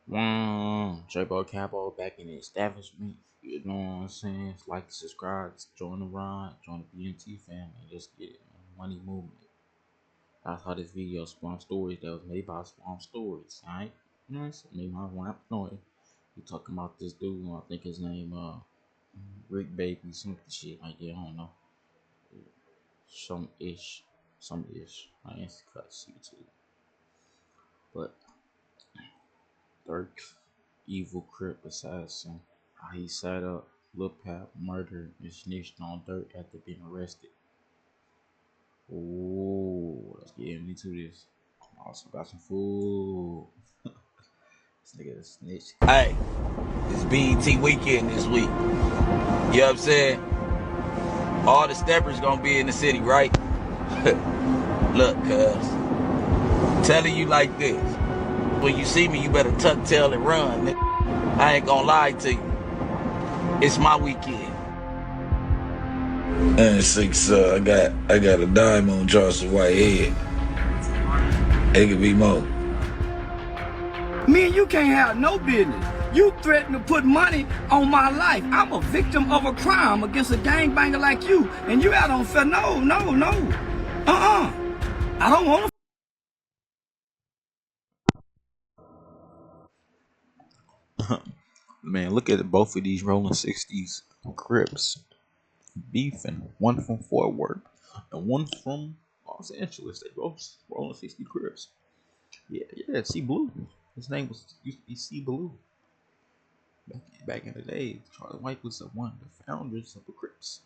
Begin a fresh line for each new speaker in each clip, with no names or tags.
Drebo Capo back in the establishment. You know what I'm saying? Like, subscribe, join the ride, join the BNT family, just get it, money movement. That's how this video spawned stories that was made by Spawn Stories, alright? You know what I'm saying? Made my rap noise. We talking about this dude, I think his name Rick Baby, some shit like that, I don't know. Some ish. I ain't cut YouTube. But Durk, evil CRIP-ASSASSIN, how he set up Lul Pab murder and snitched on Durk after being arrested. Ooh, let's get into this. Also got some food. This nigga is snitched.
Hey, it's BET weekend this week. You know what I'm saying? All the steppers gonna be in the city, right? Look, cuz, telling you like this. When you see me, you better tuck tail and run, nigga. I ain't gonna lie to you. It's my weekend.
And six, I got a dime on Charleston Whitehead. It could be more.
Me and you can't have no business. You threaten to put money on my life. I'm a victim of a crime against a gangbanger like you, and you out on fair. No. I don't want
to. Man, look at both of these rolling 60s Crips beefing. One from Fort Worth and one from Los Angeles. They both rolling 60 Crips. Yeah, C Blue. His name used to be C Blue. Back in the day, Charlie White was one of the founders of the Crips.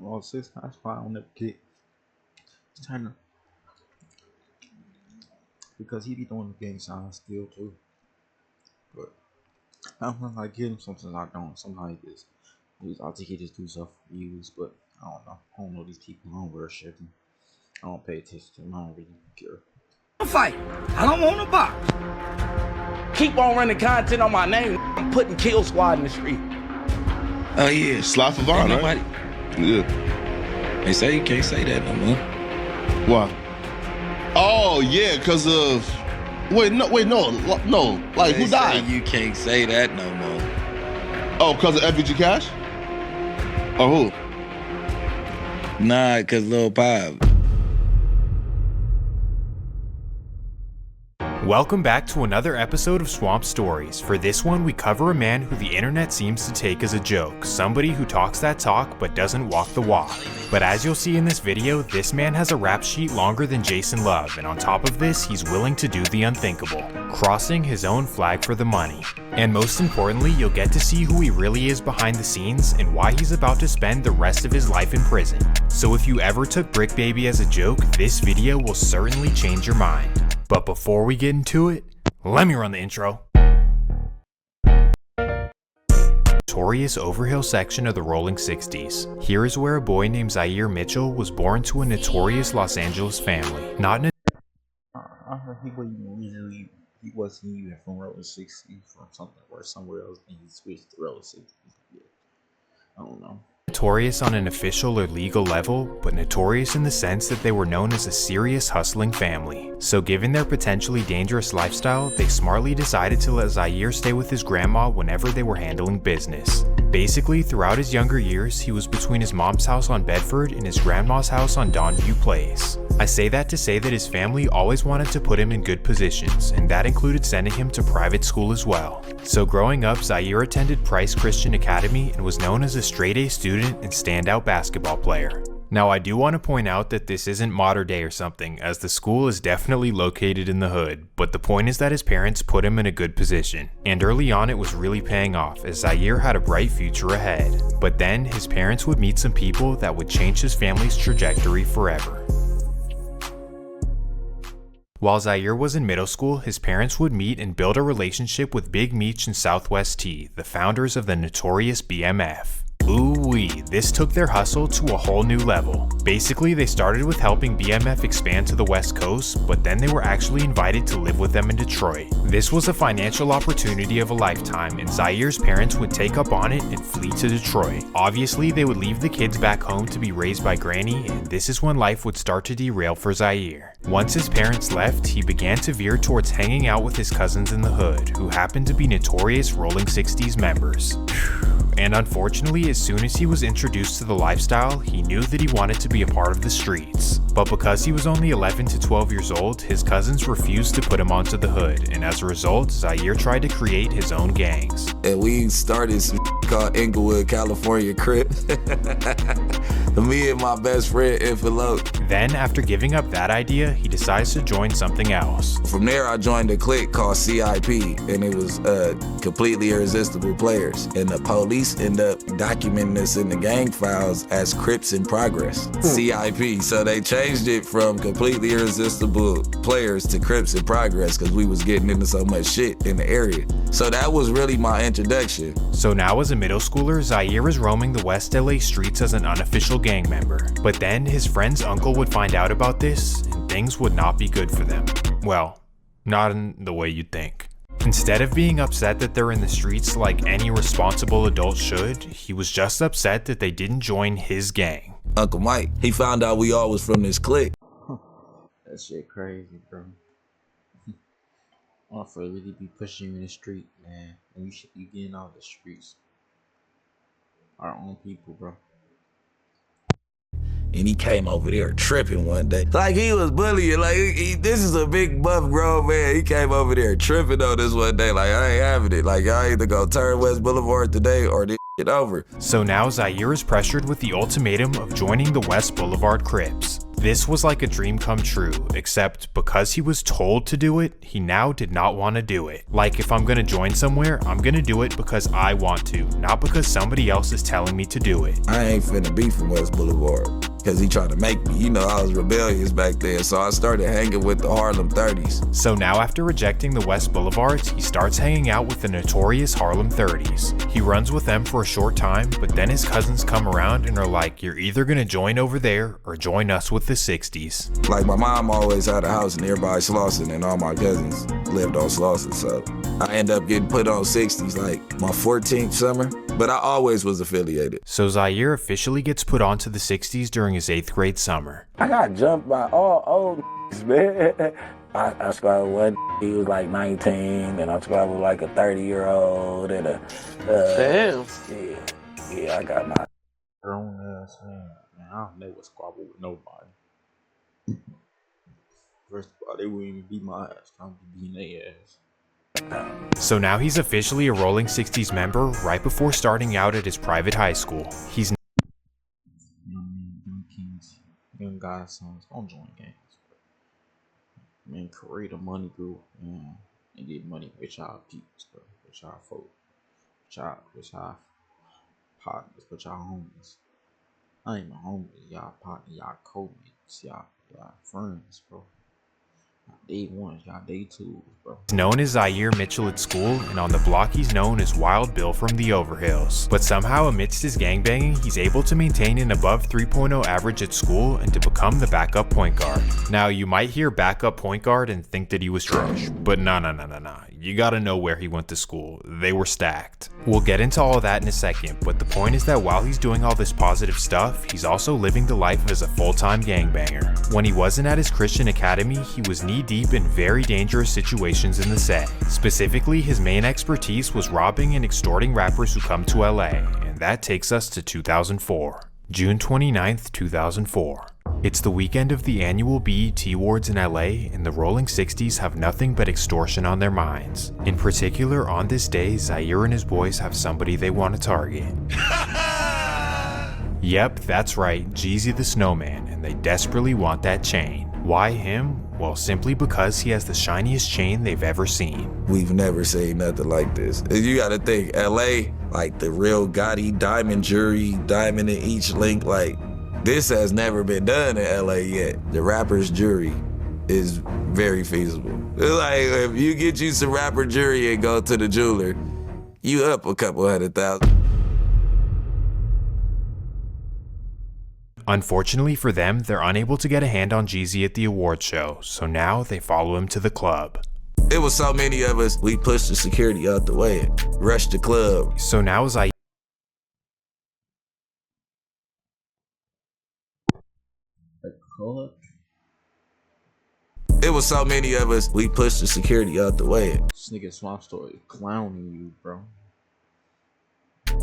All six, that's why I don't never get. It's trying to, because he be doing the gang signs still too. But I don't like get him, sometimes I don't. Sometimes I think he just do stuff for views, but I don't know. I don't know these people. I don't worship them. I don't pay attention to them. I don't really care.
Fight. I don't want to box.
Keep on running content on my name. I'm putting Kill Squad in the street.
Oh yeah,
Slot for Vaughn, right? Yeah.
They say you can't say that no more.
Why? Oh yeah, cause of no. Like,
They
who died?
say you can't say that no more.
Oh, cause of FVG Cash? Or who?
Nah, cause Lul Pab.
Welcome back to another episode of Swamp Stories. For this one, we cover a man who the internet seems to take as a joke, somebody who talks that talk but doesn't walk the walk. But as you'll see in this video, this man has a rap sheet longer than Jason Love, and on top of this, he's willing to do the unthinkable, crossing his own flag for the money. And most importantly, you'll get to see who he really is behind the scenes and why he's about to spend the rest of his life in prison. So if you ever took Bricc Baby as a joke, this video will certainly change your mind. But before we get into it, let me run the intro. Notorious Overhill section of the rolling 60s. Here is where a boy named Zaire Mitchell was born to a notorious Los Angeles family. Not in
I heard he wasn't even from rolling 60s, from something or somewhere else, and he switched to rolling 60s. Yeah. I don't know.
Notorious on an official or legal level, but notorious in the sense that they were known as a serious hustling family. So given their potentially dangerous lifestyle, they smartly decided to let Zaire stay with his grandma whenever they were handling business. Basically, throughout his younger years, he was between his mom's house on Bedford and his grandma's house on Donview Place. I say that to say that his family always wanted to put him in good positions, and that included sending him to private school as well. So growing up, Zaire attended Price Christian Academy and was known as a straight-A student and standout basketball player. Now I do want to point out that this isn't modern day or something, as the school is definitely located in the hood, but the point is that his parents put him in a good position. And early on it was really paying off, as Zaire had a bright future ahead. But then, his parents would meet some people that would change his family's trajectory forever. While Zaire was in middle school, his parents would meet and build a relationship with Big Meech and Southwest T, the founders of the notorious BMF. Ooh, peewee, this took their hustle to a whole new level. Basically, they started with helping BMF expand to the West Coast, but then they were actually invited to live with them in Detroit. This was a financial opportunity of a lifetime, and Zaire's parents would take up on it and flee to Detroit. Obviously, they would leave the kids back home to be raised by Granny, and this is when life would start to derail for Zaire. Once his parents left, he began to veer towards hanging out with his cousins in the hood, who happened to be notorious Rolling 60s members. And unfortunately, as soon as he was introduced to the lifestyle, he knew that he wanted to be a part of the streets. But because he was only 11 to 12 years old, his cousins refused to put him onto the hood, and as a result, Zaire tried to create his own gangs.
And we started some called Inglewood, California Crip. Me and my best friend, Envelope.
Then, after giving up that idea, he decides to join something else.
From there, I joined a clique called CIP, and it was completely irresistible players. And the police end up documenting this in the gang files as Crips in Progress, CIP. So they changed it from completely irresistible players to Crips in Progress because we was getting into so much shit in the area. So that was really my introduction.
So now as a middle schooler, Zaire is roaming the West LA streets as an unofficial gang member. But then his friend's uncle would find out about this, and things would not be good for them. Well, not in the way you'd think. Instead of being upset that they're in the streets like any responsible adult should, he was just upset that they didn't join his gang.
Uncle Mike, he found out we all was from this clique.
That shit crazy, bro. I for really be pushing you in the street, man. And you should be getting out the streets. Our own people, bro.
And he came over there tripping one day. Like he was bullying, like this is a big buff grown man. He came over there tripping on this one day, like I ain't having it. Like y'all either go turn West Boulevard today or this shit over.
So now Zaire is pressured with the ultimatum of joining the West Boulevard Crips. This was like a dream come true, except because he was told to do it, he now did not want to do it. Like if I'm gonna join somewhere, I'm gonna do it because I want to, not because somebody else is telling me to do it.
I ain't finna be from West Boulevard. Cause he tried to make me, you know, I was rebellious back then, so I started hanging with the Harlem 30s.
So now after rejecting the West Boulevards, he starts hanging out with the notorious Harlem 30s. He runs with them for a short time, but then his cousins come around and are like, you're either gonna join over there or join us with the 60s.
Like my mom always had a house nearby Slauson, and all my cousins lived on Slauson, so I end up getting put on 60s like my 14th summer, but I always was affiliated.
So Zaire officially gets put onto the 60s during his 8th grade summer.
I got jumped by all old man. I squad with one, he was like 19, and I squad with like a 30-year-old and a
Damn.
Yeah, I got my
Grown ass man. Man, I don't never squabble with nobody. First of all, they wouldn't even beat my ass. I'm beating their ass.
So now he's officially a Rolling 60s member right before starting out at his private high school. He's
Young kings, young guys, sons, don't join gangs. Man, create a money group, man, and get money with y'all peeps, bro. With y'all folk. With y'all partners, with y'all homies. I ain't my homies, y'all partners, y'all co-mates, y'all friends, bro. Day one, y'all day two, bro.
He's known as Zaire Mitchell at school, and on the block he's known as Wild Bill from the Overhills. But somehow amidst his gangbanging, he's able to maintain an above 3.0 average at school and to become the backup point guard. Now you might hear backup point guard and think that he was trash, but nah. You gotta know where he went to school. They were stacked. We'll get into all of that in a second, but the point is that while he's doing all this positive stuff, he's also living the life as a full-time gangbanger. When he wasn't at his Christian academy, he was knee-deep in very dangerous situations in the set. Specifically, his main expertise was robbing and extorting rappers who come to LA, and that takes us to 2004. June 29th, 2004. It's the weekend of the annual BET Awards in LA, and the Rolling 60s have nothing but extortion on their minds. In particular, on this day, Zaire and his boys have somebody they want to target. Yep, that's right, Jeezy the Snowman, and they desperately want that chain. Why him? Well, simply because he has the shiniest chain they've ever seen.
We've never seen nothing like this. You gotta think, LA, like the real Gotti diamond jewelry, diamond in each link, like this has never been done in LA yet. The rapper's jury is very feasible. It's like if you get you some rapper jury and go to the jeweler, you up a couple $100,000.
Unfortunately for them, they're unable to get a hand on Jeezy at the award show, so now they follow him to the club.
It was so many of us, we pushed the security out the way, rushed the club.
So now Zaire
It was so many of us, we pushed the security out the way.
This nigga Swamp Story clowning you, bro.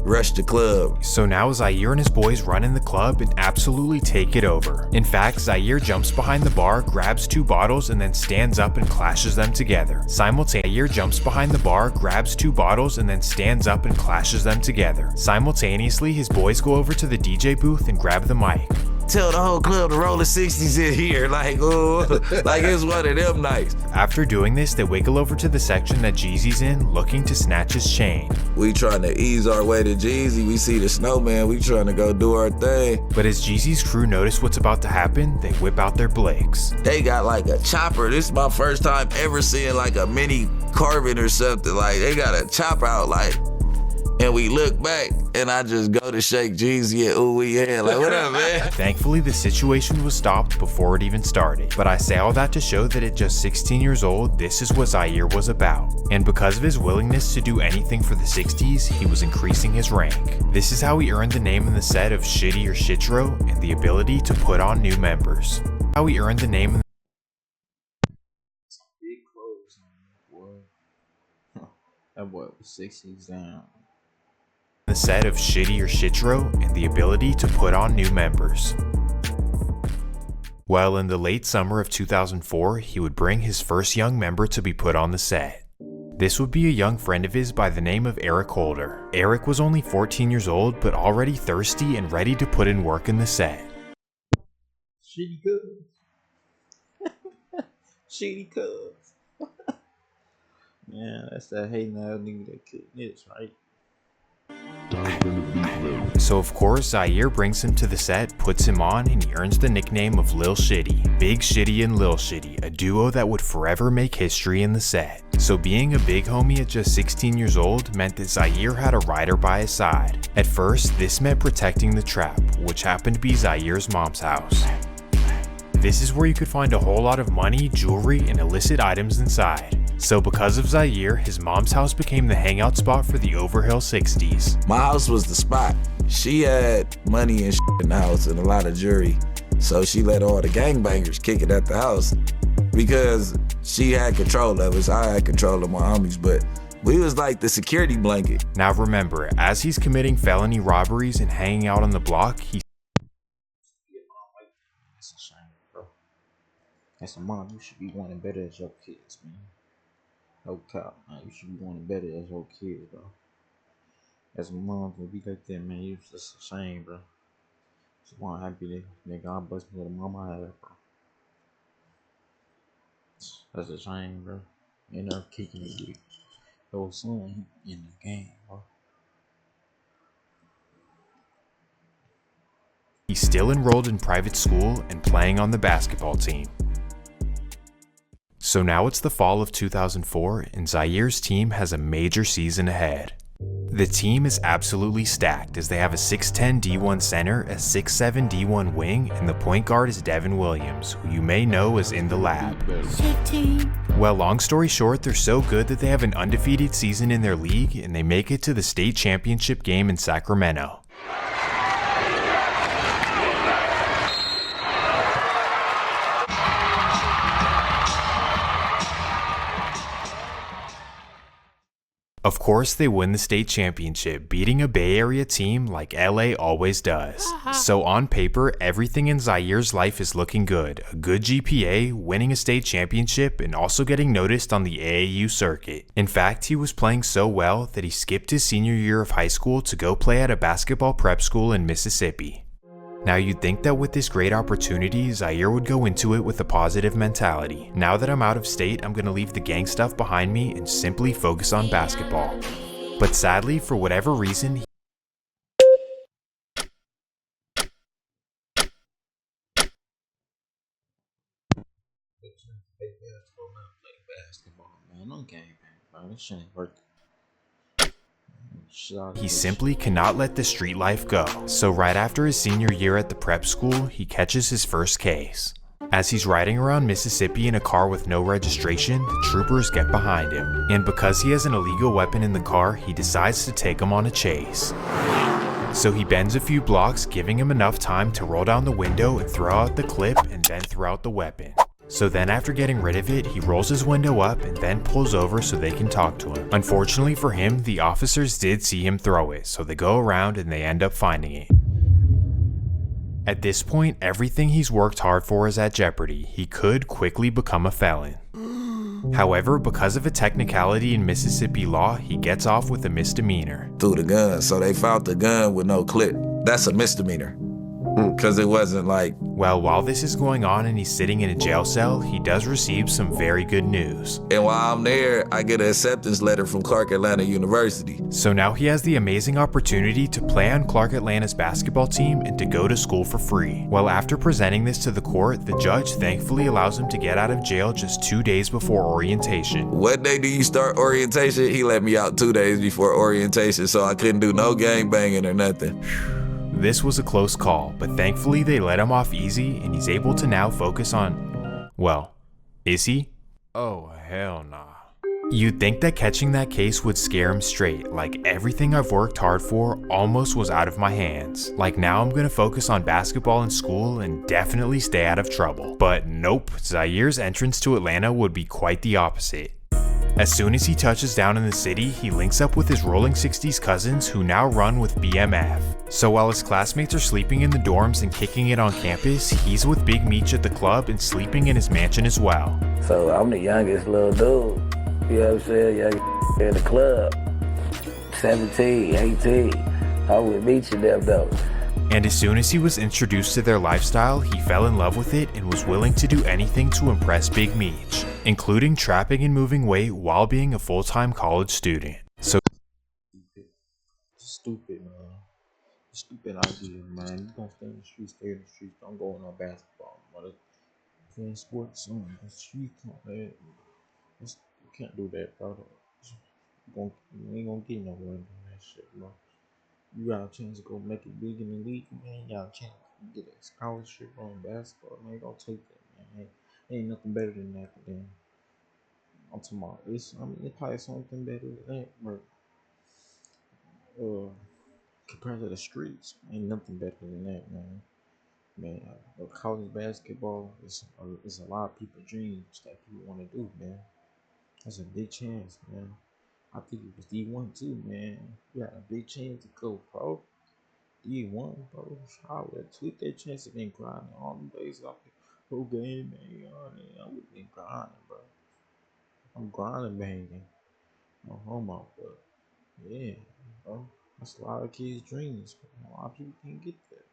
Rush the club.
So now Zaire and his boys run in the club and absolutely take it over. In fact, Zaire jumps behind the bar, grabs 2 bottles, and then stands up and clashes them together. Zaire jumps behind the bar, grabs 2 bottles, and then stands up and clashes them together. Simultaneously, his boys go over to the DJ booth and grab the mic.
Tell the whole club to roll the 60s in here, like, oh, like it's one of them nights.
After doing this, they wiggle over to the section that Jeezy's in, looking to snatch his chain.
We trying to ease our way to Jeezy. We see the snowman. We trying to go do our thing.
But as Jeezy's crew notice what's about to happen, they whip out their Briccs.
They got like a chopper. This is my first time ever seeing like a mini carbon or something. Like they got a chopper out, like, and we look back and I just go to shake Jeezy and ooh yeah, like what up, man?
Thankfully, the situation was stopped before it even started. But I say all that to show that at just 16 years old, this is what Zaire was about. And because of his willingness to do anything for the 60s, he was increasing his rank. This is how he earned the name in the set of Shitty or Shitro and the ability to put on new members. How he earned the name in
Big clothes on, boy. That boy was 60s down.
the set of Shitty or Shitro and the ability to put on new members. Well, in the late summer of 2004, he would bring his first young member to be put on the set. This would be a young friend of his by the name of Eric Holder. Eric was only 14 years old, but already thirsty and ready to put in work in the set.
Shitty cubs. Shitty cubs. Yeah, that's that hating ass nigga that killed this, right?
So of course, Zaire brings him to the set, puts him on, and he earns the nickname of Lil Shitty. Big Shitty and Lil Shitty, a duo that would forever make history in the set. So being a big homie at just 16 years old meant that Zaire had a rider by his side. At first, this meant protecting the trap, which happened to be Zaire's mom's house. This is where you could find a whole lot of money, jewelry, and illicit items inside. So because of Zaire, his mom's house became the hangout spot for the Overhill 60s.
My house was the spot. She had money and shit in the house and a lot of jewelry. So she let all the gangbangers kick it at the house because she had control of us. I had control of my homies, but we was like the security blanket.
Now remember, as he's committing felony robberies and hanging out on the block, he
That's a shame, bro. As a mom, you should be wanting better as your kids, man. No cop, man. You should be wanting better as your kids, bro. As a mom, to be like that, man, it's just a shame, bro. So I'm happy that God bless me with a mom I have, bro. That's a shame, bro. End up kicking me. Your son in the game, bro.
he's still enrolled in private school and playing on the basketball team. So now it's the fall of 2004 and Zaire's team has a major season ahead. The team is absolutely stacked as they have a 6'10 D1 center, a 6'7 D1 wing, and the point guard is Devin Williams, who you may know as In the Lab. Well, long story short, they're so good that they have an undefeated season in their league and they make it to the state championship game in Sacramento. Of course, they win the state championship, beating a Bay Area team like LA always does. So on paper, everything in Zaire's life is looking good. A good GPA, winning a state championship, and also getting noticed on the AAU circuit. In fact, he was playing so well that he skipped his senior year of high school to go play at a basketball prep school in Mississippi. Now you'd think that with this great opportunity, Zaire would go into it with a positive mentality. Now that I'm out of state, I'm gonna leave the gang stuff behind me and simply focus on basketball. But sadly, for whatever reason,
Basketball, man. No game, bro. This shit ain't working.
He simply cannot let the street life go. So right after his senior year at the prep school, he catches his first case. As he's riding around Mississippi in a car with no registration, the troopers get behind him. And because he has an illegal weapon in the car, he decides to take him on a chase. So he bends a few blocks, giving him enough time to roll down the window and throw out the clip and then throw out the weapon. So then after getting rid of it, he rolls his window up and then pulls over so they can talk to him. Unfortunately for him, the officers did see him throw it, so they go around and they end up finding it. At this point, everything he's worked hard for is at jeopardy. He could quickly become a felon. However, because of a technicality in Mississippi law, he gets off with a misdemeanor.
Threw the gun, so they found the gun with no clip. That's a misdemeanor. Because it wasn't like...
Well, while this is going on and he's sitting in a jail cell, he does receive some very good news.
And while I'm there, I get an acceptance letter from Clark Atlanta University.
So now he has the amazing opportunity to play on Clark Atlanta's basketball team and to go to school for free. Well, after presenting this to the court, the judge thankfully allows him to get out of jail just 2 days before orientation.
What day do you start orientation? He let me out 2 days before orientation, so I couldn't do no gang banging or nothing.
This was a close call, but thankfully they let him off easy and he's able to now focus on... Well, is he? Oh, hell nah. You'd think that catching that case would scare him straight, like everything I've worked hard for almost was out of my hands. Like now I'm gonna focus on basketball in school and definitely stay out of trouble. But nope, Zaire's entrance to Atlanta would be quite the opposite. As soon as he touches down in the city, he links up with his Rolling 60s cousins who now run with BMF. So while his classmates are sleeping in the dorms and kicking it on campus, he's with Big Meech at the club and sleeping in his mansion as well.
So I'm the youngest little dude, you know what I'm saying, young in the club, 17, 18, I'm with Meech and them though.
And as soon as he was introduced to their lifestyle, he fell in love with it and was willing to do anything to impress Big Meech, including trapping and moving weight while being a full-time college student. So
Stupid, man. Stupid idea, man. You gonna stay in the streets, stay in the streets. Don't go on no basketball, mother. Playing sports on the streets, man. You can't do that, bro. You ain't gonna get nowhere in that shit, bro. You got a chance to go make it big in the league, man. You got a chance to get a scholarship on basketball, man. You gonna take that, man. Ain't nothing better than that, man. I'm talking about this. I mean, it's probably something better than that, but compared to the streets, ain't nothing better than that, man. Man, college basketball is a lot of people's dreams that people want to do, man. That's a big chance, man. I think it was D1 too, man. You had a big chance to go pro. D1, bro. I would have took that chance and been grinding all the days off the whole game, man. I would have been grinding, bro. I'm grinding, banging. No homo, but yeah, bro. That's a lot of kids' dreams. A lot of people can't get that.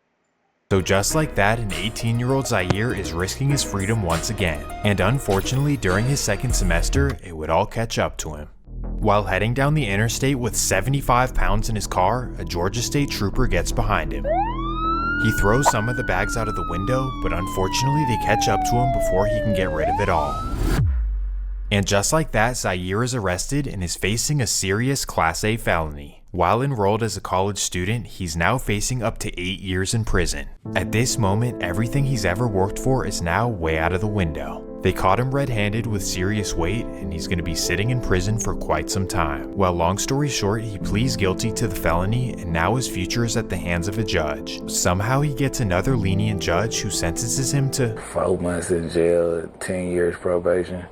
So just like that, an 18-year-old Zaire is risking his freedom once again. And unfortunately, during his second semester, it would all catch up to him. While heading down the interstate with 75 pounds in his car, a Georgia State trooper gets behind him. He throws some of the bags out of the window, but unfortunately they catch up to him before he can get rid of it all. And just like that, Zaire is arrested and is facing a serious Class A felony. While enrolled as a college student, he's now facing up to 8 years in prison. At this moment, everything he's ever worked for is now way out of the window. They caught him red-handed with serious weight, and he's going to be sitting in prison for quite some time. Well, long story short, he pleads guilty to the felony, and now his future is at the hands of a judge. Somehow he gets another lenient judge who sentences him to
4 months in jail, 10 years probation.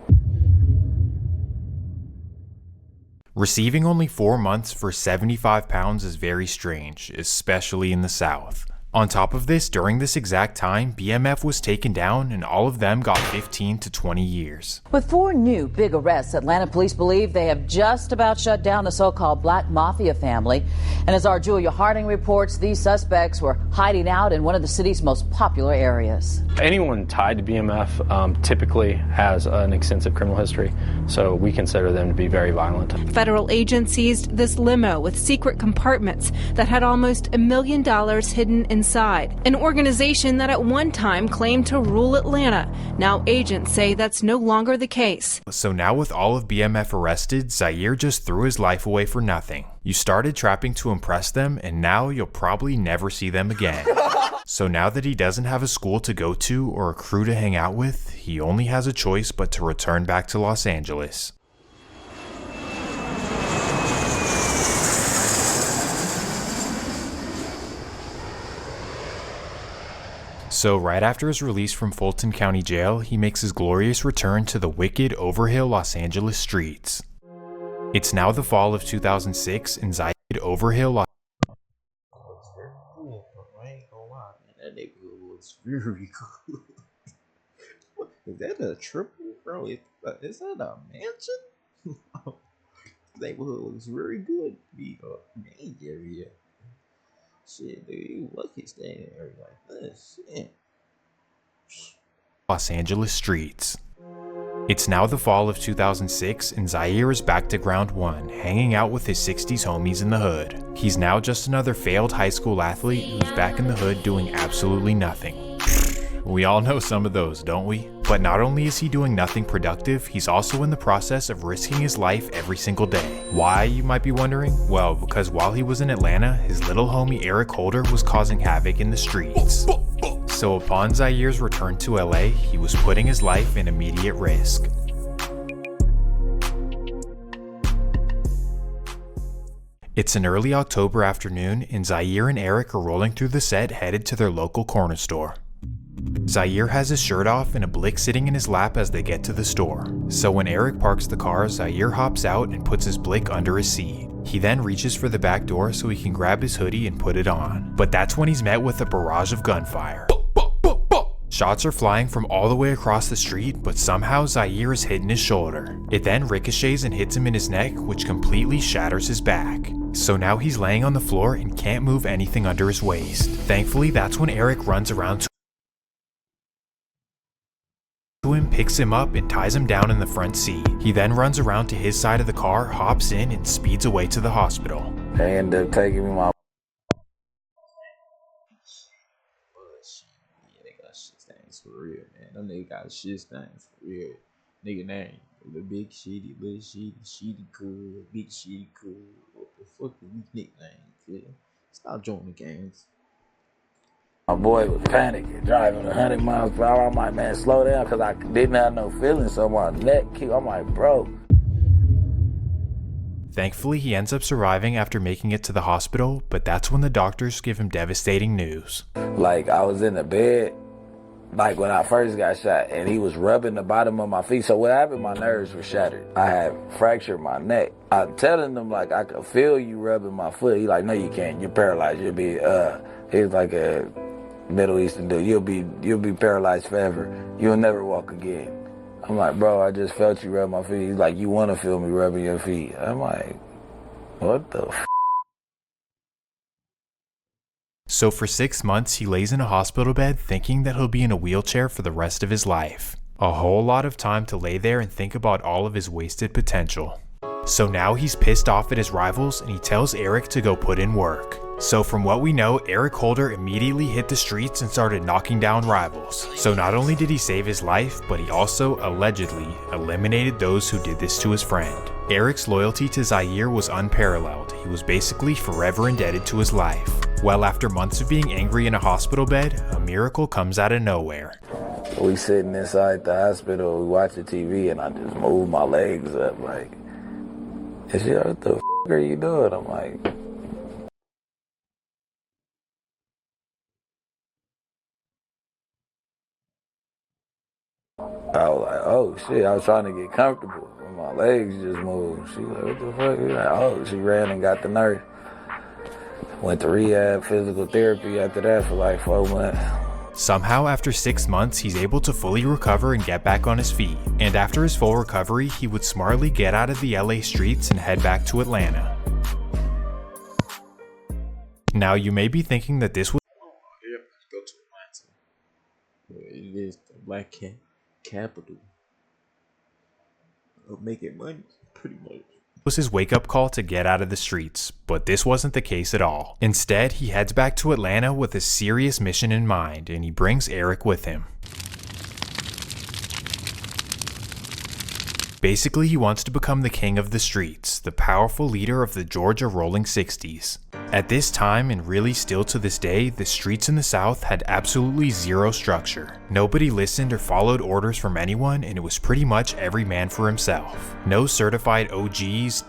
Receiving only 4 months for 75 pounds is very strange, especially in the South. On top of this, during this exact time, BMF was taken down and all of them got 15 to 20 years.
With 4 new big arrests, Atlanta police believe they have just about shut down the so-called Black Mafia family. And as our Julia Harding reports, these suspects were hiding out in one of the city's most popular areas.
Anyone tied to BMF typically has an extensive criminal history, so we consider them to be very violent.
Federal agents seized this limo with secret compartments that had almost $1 million hidden inside. Inside, an organization that at one time claimed to rule Atlanta. Now agents say that's no longer the case.
So now with all of BMF arrested, Zaire just threw his life away for nothing. You started trapping to impress them, and now you'll probably never see them again. So now that he doesn't have a school to go to or a crew to hang out with, he only has a choice but to return back to Los Angeles. So right after his release from Fulton County Jail, he makes his glorious return to the wicked, overhill Los Angeles streets. It's now the fall of 2006, and Zaire overhill Los
That neighborhood looks very cool. Is that a triple, bro? Is that a mansion? Neighborhood looks very good to be a main area. Shit, dude, you lucky staying in an area like this. Shit.
Los Angeles streets. It's now the fall of 2006, and Zaire is back to ground one, hanging out with his 60s homies in the hood. He's now just another failed high school athlete who's back in the hood doing absolutely nothing. We all know some of those, don't we? But not only is he doing nothing productive, he's also in the process of risking his life every single day. Why, you might be wondering? Well, because while he was in Atlanta, his little homie Eric Holder was causing havoc in the streets. So upon Zaire's return to LA, he was putting his life in immediate risk. It's an early October afternoon, and Zaire and Eric are rolling through the set headed to their local corner store. Zaire has his shirt off and a blick sitting in his lap as they get to the store. So when Eric parks the car, Zaire hops out and puts his blick under his seat. He then reaches for the back door so he can grab his hoodie and put it on. But that's when he's met with a barrage of gunfire. Shots are flying from all the way across the street, but somehow Zaire is hitting his shoulder. It then ricochets and hits him in his neck, which completely shatters his back. So now he's laying on the floor and can't move anything under his waist. Thankfully, that's when Eric runs around to him, picks him up, and ties him down in the front seat. He then runs around to his side of the car, hops in, and speeds away to the hospital.
They ended up taking me my.
Yeah, they got shit stains for real, man. Them niggas got shit stains for real. Nigga name, the big shitty, little shitty, shitty cool, big shitty cool. What the fuck is these nicknames? Yeah. Stop joining the games.
My boy was panicking, driving 100 miles per hour. I'm like, man, slow down, because I didn't have no feeling, so my neck kicked. I'm like, bro.
Thankfully, he ends up surviving after making it to the hospital, but that's when the doctors give him devastating news.
Like, I was in the bed, like when I first got shot, and he was rubbing the bottom of my feet. So what happened, my nerves were shattered. I had fractured my neck. I'm telling them, like, I could feel you rubbing my foot. He like, no, you can't. You're paralyzed. You'll be, he's like a Middle Eastern dude. You'll be paralyzed forever. You'll never walk again. I'm like, bro, I just felt you rub my feet. He's like, you want to feel me rubbing your feet? I'm like, what the f?
So for 6 months, he lays in a hospital bed thinking that he'll be in a wheelchair for the rest of his life. A whole lot of time to lay there and think about all of his wasted potential. So now he's pissed off at his rivals and he tells Eric to go put in work. So from what we know, Eric Holder immediately hit the streets and started knocking down rivals. So not only did he save his life, but he also allegedly eliminated those who did this to his friend. Eric's loyalty to Zaire was unparalleled. He was basically forever indebted to his life. Well, after months of being angry in a hospital bed, a miracle comes out of nowhere.
We sitting inside the hospital, we watching TV, and I just move my legs up like, and she like, what the f*** are you doing? I'm like, I was like, oh shit, I was trying to get comfortable. And my legs just moved. She like, what the fuck? He like, oh, she ran and got the nurse. Went to rehab, physical therapy after that for like 4 months.
Somehow after 6 months, he's able to fully recover and get back on his feet. And after his full recovery, he would smartly get out of the LA streets and head back to Atlanta. Now you may be thinking that this was
Go to Atlanta. It is the black capital of making money, pretty much.
was his wake-up call to get out of the streets, but this wasn't the case at all. Instead, he heads back to Atlanta with a serious mission in mind, and he brings Eric with him. Basically, he wants to become the king of the streets, the powerful leader of the Georgia Rolling 60s. At this time, and really still to this day, the streets in the South had absolutely zero structure. Nobody listened or followed orders from anyone, and it was pretty much every man for himself. No certified OGs,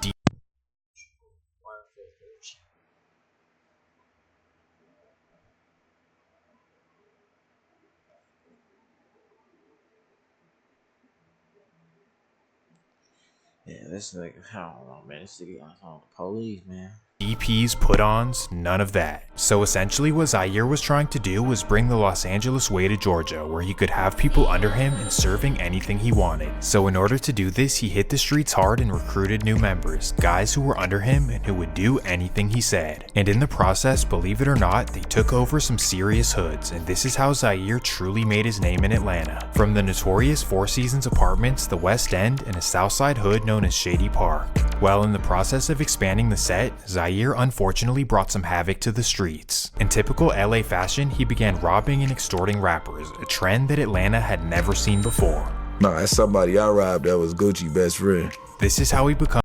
Yeah, this nigga, I don't know, man. This nigga on the police, man.
DPs, put-ons, none of that. So essentially what Zaire was trying to do was bring the Los Angeles way to Georgia, where he could have people under him and serving anything he wanted. So in order to do this, he hit the streets hard and recruited new members, guys who were under him and who would do anything he said. And in the process, believe it or not, they took over some serious hoods, and this is how Zaire truly made his name in Atlanta. From the notorious Four Seasons apartments, the West End, and a Southside hood known as Shady Park. While in the process of expanding the set, Zaire unfortunately brought some havoc to the streets. In typical LA fashion, he began robbing and extorting rappers, a trend that Atlanta had never seen before.
No, that's somebody I robbed that was Gucci's best friend.
This is how he becomes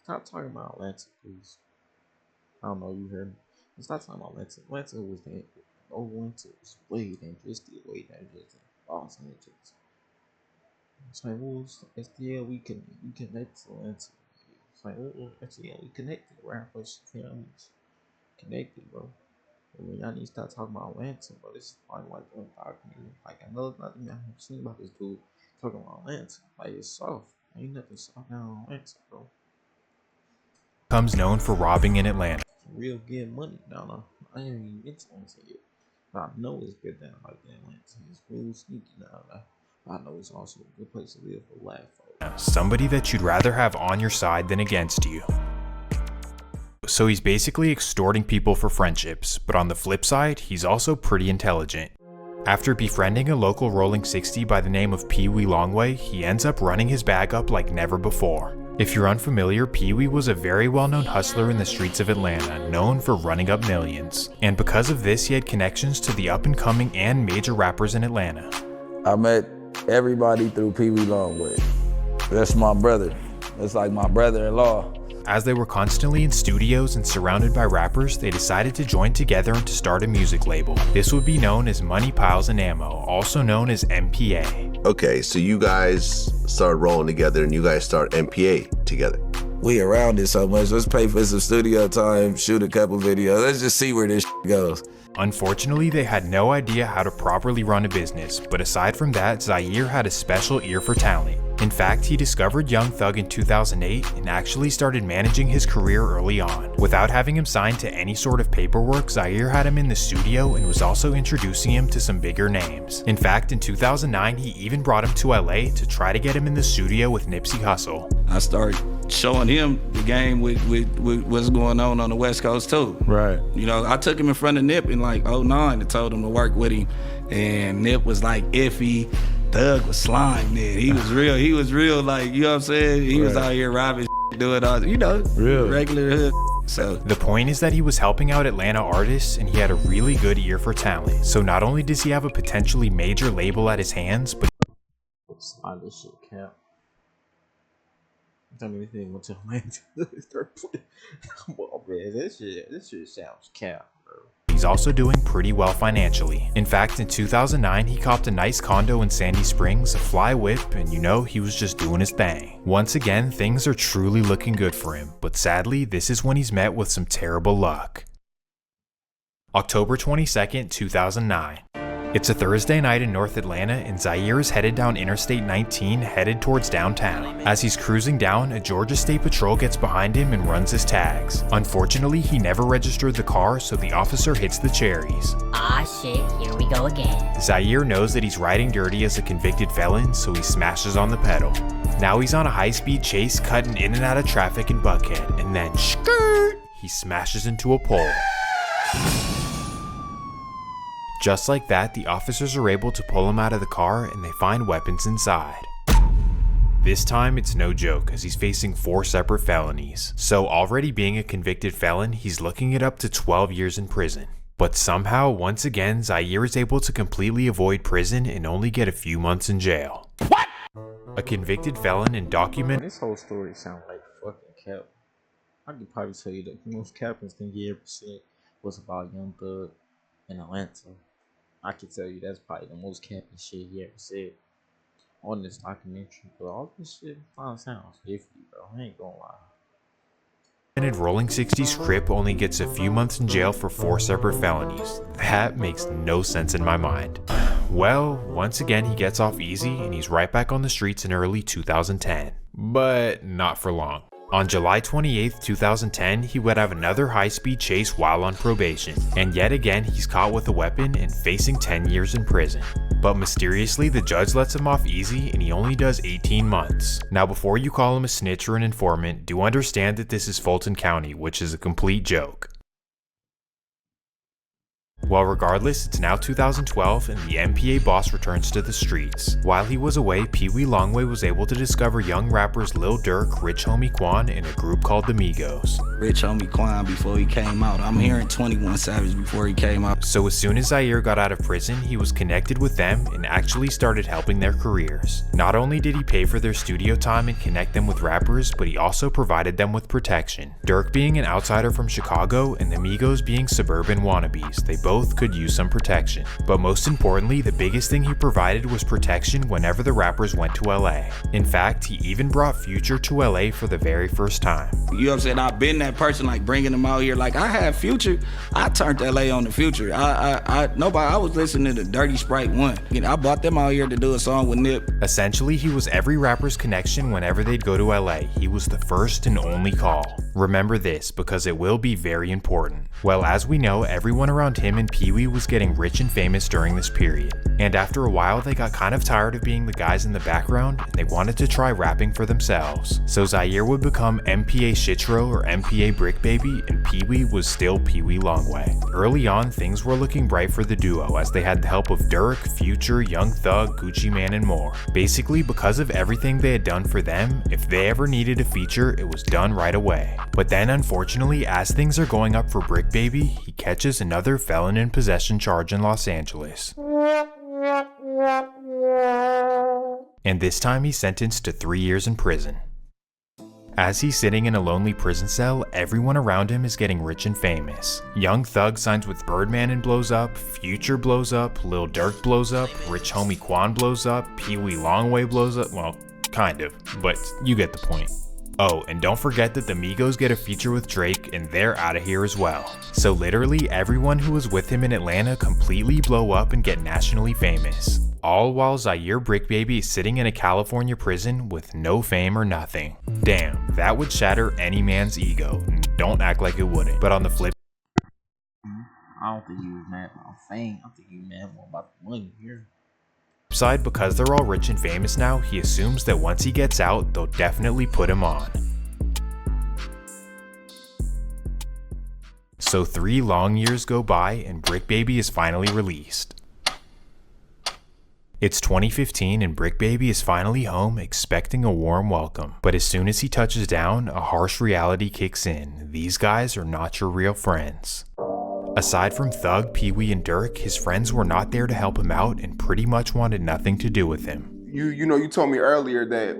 Stop talking about Atlanta, please. I don't know, you heard me. Stop talking about Atlanta. Atlanta was that. Atlanta was way dangerous, way dangerous than Los Angeles. It's like, well, STL, we connect to Atlanta. It's like, well, STL, we connected. Rappers, families, connected, bro. But when y'all need to start talking about Atlanta, bro, this is probably like undocumented. Like, I know nothing I have seen about this dude talking about Atlanta. Like, it's soft. Ain't nothing soft down on Atlanta, bro.
known for robbing in Atlanta.
Real good money. No, I ain't even been to Atlanta yet. But I know it's good down like that. Atlanta. It's real sneaky down there. I know it's also a good place to live for black folks.
Somebody that you'd rather have on your side than against you. So he's basically extorting people for friendships, but on the flip side, he's also pretty intelligent. After befriending a local Rolling 60 by the name of Pee Wee Longway, he ends up running his bag up like never before. If you're unfamiliar, Pee Wee was a very well-known hustler in the streets of Atlanta, known for running up millions. And because of this, he had connections to the up-and-coming and major rappers in Atlanta.
I met everybody through Pee Wee Longway. That's my brother. That's like my brother-in-law.
As they were constantly in studios and surrounded by rappers, they decided to join together and to start a music label. This would be known as Money, Piles, and Ammo, also known as MPA.
Okay, so you guys started rolling together and you guys start MPA together.
We around it so much. Let's pay for some studio time, shoot a couple videos. Let's just see where this goes.
Unfortunately, they had no idea how to properly run a business, but aside from that, Zaire had a special ear for talent. In fact, he discovered Young Thug in 2008 and actually started managing his career early on. Without having him signed to any sort of paperwork, Zaire had him in the studio and was also introducing him to some bigger names. In fact, in 2009, he even brought him to LA to try to get him in the studio with Nipsey Hussle.
I started showing him the game with what's going on the West Coast too.
Right.
You know, I took him in front of Nip in like 2009 and told him to work with him. And Nip was like iffy. Thug was slime then. He was real like, you know what I'm saying? He was out here robbing, doing all, you know, regular hood. So
the point is that he was helping out Atlanta artists and he had a really good ear for talent. So not only does he have a potentially major label at his hands, but
this shit cap. Tell me anything went to Atlanta. Start playing. Well, man, this shit sounds cap, bro.
he's also doing pretty well financially. In fact, in 2009, he copped a nice condo in Sandy Springs, a fly whip, and you know, he was just doing his thing. Once again, things are truly looking good for him, but sadly, this is when he's met with some terrible luck. October 22nd, 2009. It's a Thursday night in North Atlanta, and Zaire is headed down Interstate 19, headed towards downtown. As he's cruising down, a Georgia State Patrol gets behind him and runs his tags. Unfortunately, he never registered the car, so the officer hits the cherries.
Ah shit, here we go again.
Zaire knows that he's riding dirty as a convicted felon, so he smashes on the pedal. Now he's on a high-speed chase, cutting in and out of traffic in Buckhead, and then skirt, he smashes into a pole. Just like that, the officers are able to pull him out of the car and they find weapons inside. This time, it's no joke, as he's facing 4 separate felonies. So already being a convicted felon, he's looking at up to 12 years in prison. But somehow, once again, Zaire is able to completely avoid prison and only get a few months in jail. What? A convicted felon and document.
This whole story sounds like fucking cap. I could probably tell you the most capping thing he ever said was about Young Thug in Atlanta. I can tell you that's probably the most capping shit he ever said on this documentary. But all this shit sounds iffy, bro. I ain't gonna lie.
Rolling 60's Crip only gets a few months in jail for 4 separate felonies. That makes no sense in my mind. Well, once again he gets off easy and he's right back on the streets in early 2010. But not for long. On July 28th, 2010, he would have another high-speed chase while on probation, and yet again he's caught with a weapon and facing 10 years in prison. But mysteriously, the judge lets him off easy and he only does 18 months. Now before you call him a snitch or an informant, do understand that this is Fulton County, which is a complete joke. Well, regardless, it's now 2012 and the MPA boss returns to the streets. While he was away, Pee-wee Longway was able to discover young rappers Lil Durk, Rich Homie Quando, and a group called the Migos.
Rich Homie Quando before he came out. I'm hearing 21 Savage before he came out.
So as soon as Zaire got out of prison, he was connected with them and actually started helping their careers. Not only did he pay for their studio time and connect them with rappers, but he also provided them with protection. Durk being an outsider from Chicago and the Migos being suburban wannabes, they both could use some protection. But most importantly, the biggest thing he provided was protection whenever the rappers went to LA. In fact, he even brought Future to LA for the very first time.
You know what I'm saying? I've been that person, like bringing them out here. Like I had Future, I turned LA on the Future. I was listening to Dirty Sprite 1. You know, I brought them out here to do a song with Nip.
Essentially, he was every rapper's connection whenever they'd go to LA. He was the first and only call. Remember this, because it will be very important. Well, as we know, everyone around him and Pee-wee was getting rich and famous during this period. And after a while, they got kind of tired of being the guys in the background, and they wanted to try rapping for themselves. So Zaire would become MPA Shitro or MPA Bricc Baby, and Pee-wee was still Pee-wee Longway. Early on, things were looking bright for the duo, as they had the help of Durk, Future, Young Thug, Gucci Mane, and more. Basically, because of everything they had done for them, if they ever needed a feature, it was done right away. But then, unfortunately, as things are going up for Bricc Baby, he catches another felon in possession charge in Los Angeles. And this time he's sentenced to 3 years in prison. As he's sitting in a lonely prison cell, everyone around him is getting rich and famous. Young Thug signs with Birdman and blows up, Future blows up, Lil Durk blows up, Rich Homie Quando blows up, Pee-wee Longway blows up, well, kind of, but you get the point. Oh, and don't forget that the Migos get a feature with Drake and they're out of here as well. So literally everyone who was with him in Atlanta completely blow up and get nationally famous. All while Zaire Bricc Baby is sitting in a California prison with no fame or nothing. Damn, that would shatter any man's ego. Don't act like it wouldn't. But on the flip,
I don't think he was mad about fame. I think he was mad more about the money here.
Side, because they're all rich and famous now, he assumes that once he gets out, they'll definitely put him on. So 3 long years go by and Bricc Baby is finally released. It's 2015 and Bricc Baby is finally home expecting a warm welcome. But as soon as he touches down, a harsh reality kicks in. These guys are not your real friends. Aside from Thug, Pee-wee, and Durk, his friends were not there to help him out and pretty much wanted nothing to do with him.
You told me earlier that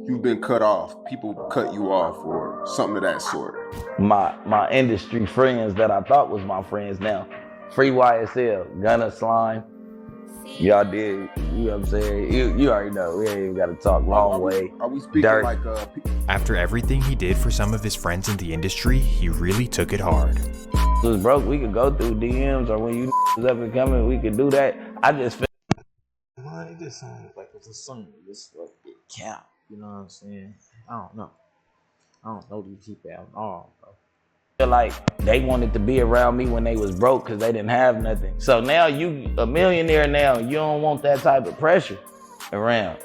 you've been cut off. People cut you off or something of that sort.
My industry friends that I thought was my friends now, Free YSL, Gunna, Slime. Y'all did, you know what I'm saying? You already know, we ain't even gotta talk. Longway,
Are we speaking
Durk.
like
After everything he did for some of his friends in the industry, he really took it hard.
was broke, we could go through DMs, or when you was up and coming, we could do that. I just feel
Well, it just sounds like it's a song. It's like it count. You know what I'm saying? I don't know. I don't know these people at all, bro.
like they wanted to be around me when they was broke because they didn't have nothing. So now you a millionaire now, you don't want that type of pressure around.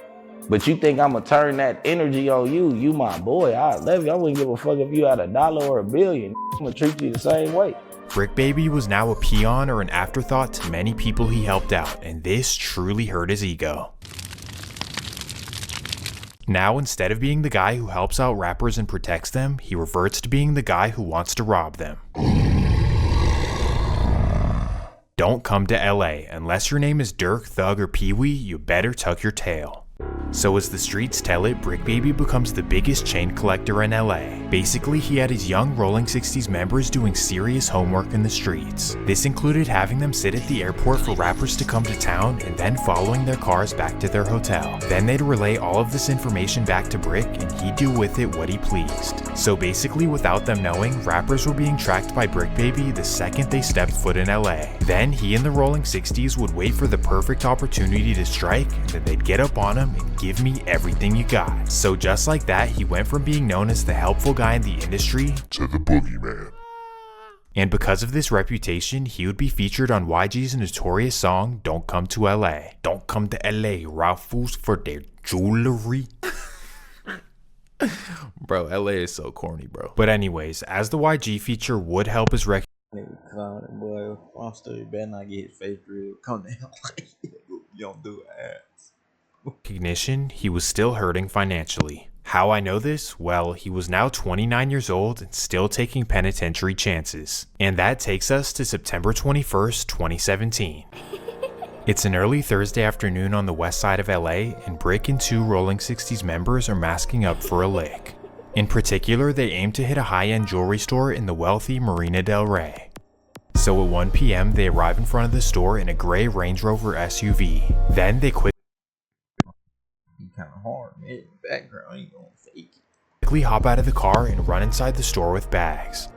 But you think I'm gonna turn that energy on you? You my boy, I love you. I wouldn't give a fuck if you had $1 or $1 billion. I'm gonna treat you the same way.
Bricc Baby was now a peon or an afterthought to many people he helped out, and this truly hurt his ego. Now, instead of being the guy who helps out rappers and protects them, he reverts to being the guy who wants to rob them. Don't come to LA. Unless your name is Durk, Thug, or Peewee, you better tuck your tail. So as the streets tell it, Bricc Baby becomes the biggest chain collector in LA. Basically, he had his young Rolling 60s members doing serious homework in the streets. This included having them sit at the airport for rappers to come to town and then following their cars back to their hotel. Then they'd relay all of this information back to Bricc and he'd do with it what he pleased. So basically, without them knowing, rappers were being tracked by Bricc Baby the second they stepped foot in LA. Then he and the Rolling 60s would wait for the perfect opportunity to strike, and then they'd get up on him and give me everything you got. So just like that, he went from being known as the helpful guy in the industry to the boogeyman. And because of this reputation, he would be featured on YG's notorious song, Don't Come to LA. Don't come to LA, Ralph's for their jewelry. Bro, LA is so corny, bro. But anyways, as the YG feature would help his record,
Boy, I'm still better not get face real. Come down like you don't do ads.
recognition, he was still hurting financially. How I know this? Well, he was now 29 years old and still taking penitentiary chances. And that takes us to September 21st, 2017. It's an early Thursday afternoon on the west side of LA, and Bricc and two Rolling 60s members are masking up for a lick. In particular, they aim to hit a high-end jewelry store in the wealthy Marina Del Rey. So at 1 p.m., they arrive in front of the store in a gray Range Rover SUV. Then they quickly
Hard, man. Background ain't gonna fake it.
quickly hop out of the car and run inside the store with bags.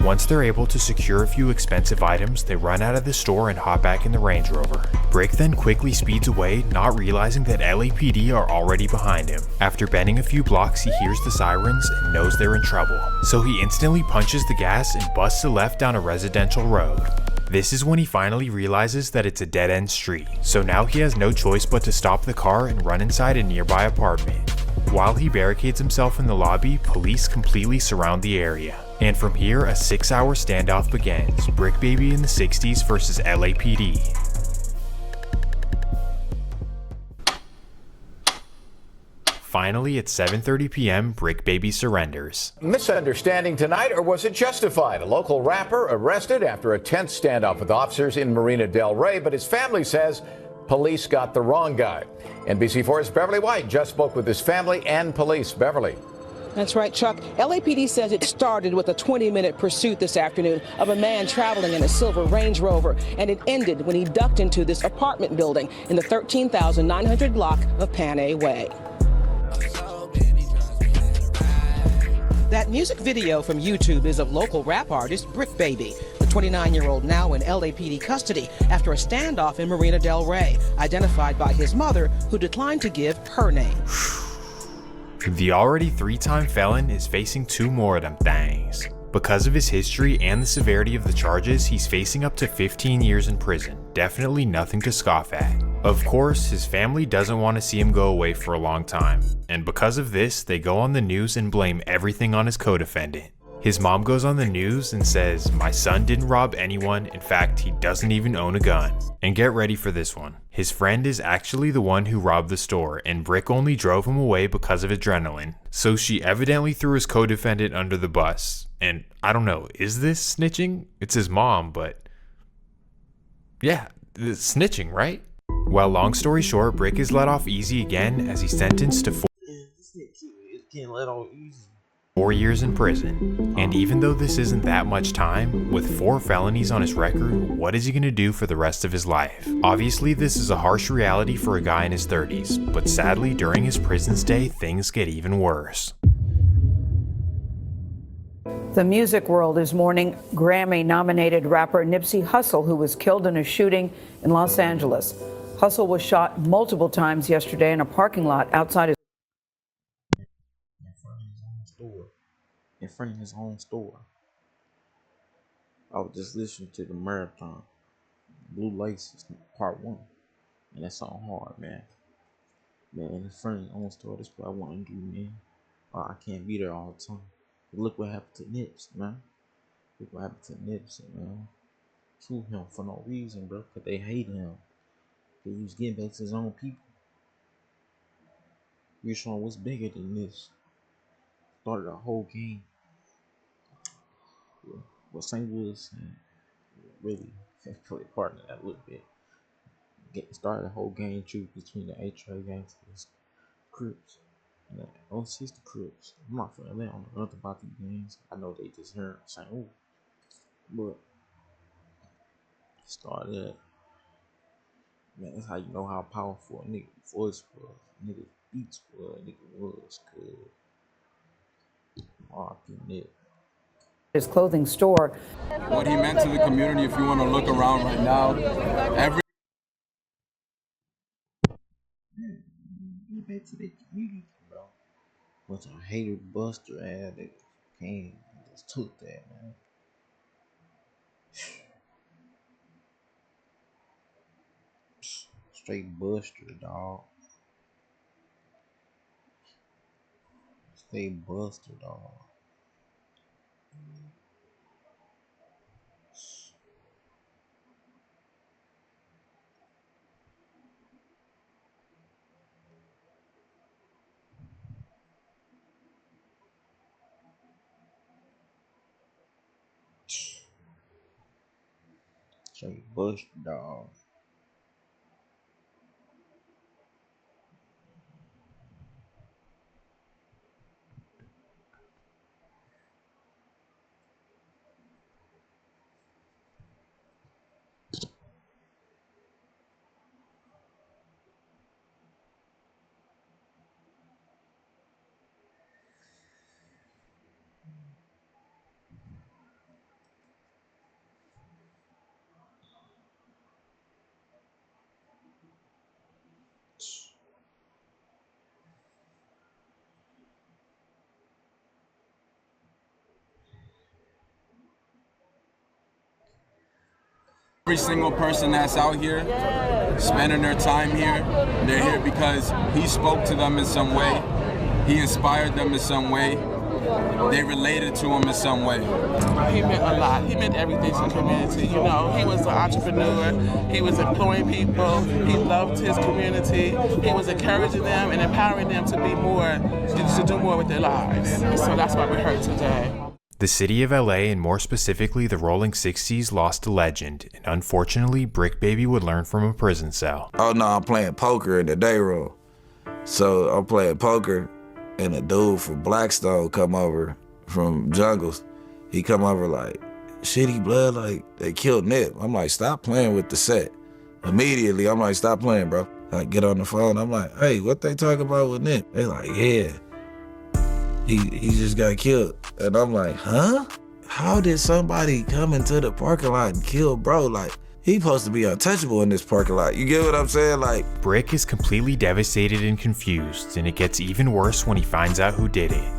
Once they're able to secure a few expensive items, they run out of the store and hop back in the Range Rover. Bricc then quickly speeds away, not realizing that LAPD are already behind him. After bending a few blocks, he hears the sirens and knows they're in trouble. So he instantly punches the gas and busts a left down a residential road. This is when he finally realizes that it's a dead-end street. So now he has no choice but to stop the car and run inside a nearby apartment. While he barricades himself in the lobby, police completely surround the area. And from here, a 6-hour standoff begins, Bricc Baby in the 60s versus LAPD. Finally, at 7:30 p.m., Bricc Baby surrenders.
Misunderstanding tonight, or was it justified? A local rapper arrested after a tense standoff with officers in Marina Del Rey, but his family says police got the wrong guy. NBC4's Beverly White just spoke with his family and police. Beverly.
That's right, Chuck. LAPD says it started with a 20-minute pursuit this afternoon of a man traveling in a silver Range Rover, and it ended when he ducked into this apartment building in the 13,900 block of Pan A Way. That music video from YouTube is of local rap artist Bricc Baby, the 29-year-old now in LAPD custody after a standoff in Marina Del Rey, identified by his mother, who declined to give her name.
The already 3-time felon is facing 2 more of them things. Because of his history and the severity of the charges, he's facing up to 15 years in prison. Definitely nothing to scoff at. Of course, his family doesn't want to see him go away for a long time. And because of this, they go on the news and blame everything on his co-defendant. His mom goes on the news and says, "My son didn't rob anyone. In fact, he doesn't even own a gun." And get ready for this one. His friend is actually the one who robbed the store, and Bricc only drove him away because of adrenaline. So she evidently threw his co-defendant under the bus. And I don't know, is this snitching? It's his mom, but yeah, it's snitching, right? Well, long story short, Bricc is let off easy again as he's sentenced to 4 years in prison. And even though this isn't that much time, with 4 felonies on his record, what is he gonna do for the rest of his life? Obviously, this is a harsh reality for a guy in his 30s, but sadly, during his prison stay, things get even worse.
The music world is mourning Grammy-nominated rapper Nipsey Hussle, who was killed in a shooting in Los Angeles. Hussle was shot multiple times yesterday in a parking lot outside his
in front of his own store. I was just listening to the Marathon, Blue Laces, part 1, and that song hard, man. Man, in front of your own store, that's what I want to do, man. I can't be there all the time. But look what happened to Nips, man. Look what happened to Nips, man. Sue him for no reason, bro, because they hate him. He was getting back to his own people. You're showing what's bigger than this. Started a whole game. Well, St. Louis really played a part in that a little bit. Started a whole game truth between the A-Trade gangsters, Crips. And the 06 the Crips. I'm not from LA, I don't know nothing about these games. I know they just heard saying, ooh. But started that. Man, that's how you know how powerful a nigga voice was, nigga beats was, nigga was, cuz R.I.P. Nick.
his clothing store.
What he meant to the community, if you want to look around right now, every
Get back to the community, bro. Bunch of hater buster ass that came and just took that, man. Straight buster, dog. Straight buster, dog. Straight buster, dog.
single person that's out here, spending their time here, they're here because he spoke to them in some way, he inspired them in some way, they related to him in some way.
He meant a lot. He meant everything to the community. You know, he was an entrepreneur. He was employing people. He loved his community. He was encouraging them and empowering them to be more, to do more with their lives. So that's why we're here today.
The city of LA, and more specifically the rolling 60s, lost a legend, and unfortunately, Bricc Baby would learn from a prison cell.
Oh no, I'm playing poker in the day room. So I'm playing poker, and a dude from Blackstone come over from Jungles. He come over like, shitty blood, like they killed Nip. I'm like, stop playing with the set. Immediately, I'm like, stop playing, bro. I get on the phone, I'm like, hey, what they talking about with Nip? They like, yeah. He just got killed. And I'm like, huh? How did somebody come into the parking lot and kill bro? Like, he supposed to be untouchable in this parking lot. You get what I'm saying? Like,
Bricc is completely devastated and confused, and it gets even worse when he finds out who did it.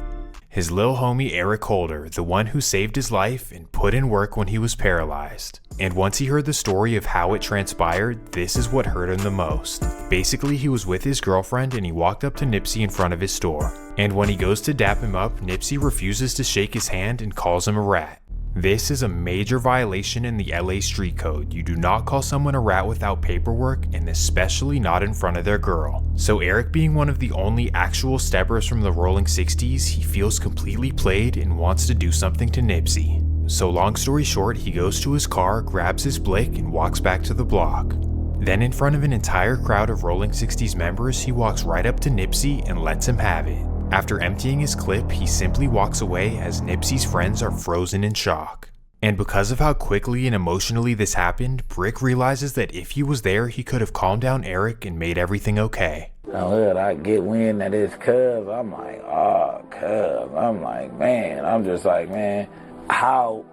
His lil homie Eric Holder, the one who saved his life and put in work when he was paralyzed. And once he heard the story of how it transpired, this is what hurt him the most. Basically, he was with his girlfriend and he walked up to Nipsey in front of his store. And when he goes to dap him up, Nipsey refuses to shake his hand and calls him a rat. This is a major violation in the LA street code. You do not call someone a rat without paperwork, and especially not in front of their girl. So Eric, being one of the only actual steppers from the rolling 60s, he feels completely played and wants to do something to Nipsey. So long story short, he goes to his car, grabs his blick, and walks back to the block. Then in front of an entire crowd of Rolling 60s members, he walks right up to Nipsey and lets him have it. After emptying his clip, he simply walks away as Nipsey's friends are frozen in shock. And because of how quickly and emotionally this happened, Bricc realizes that if he was there, he could have calmed down Eric and made everything okay.
Now, I get wind that it's Cuz. I'm like, oh, Cuz. I'm like, man. I'm just like, man, how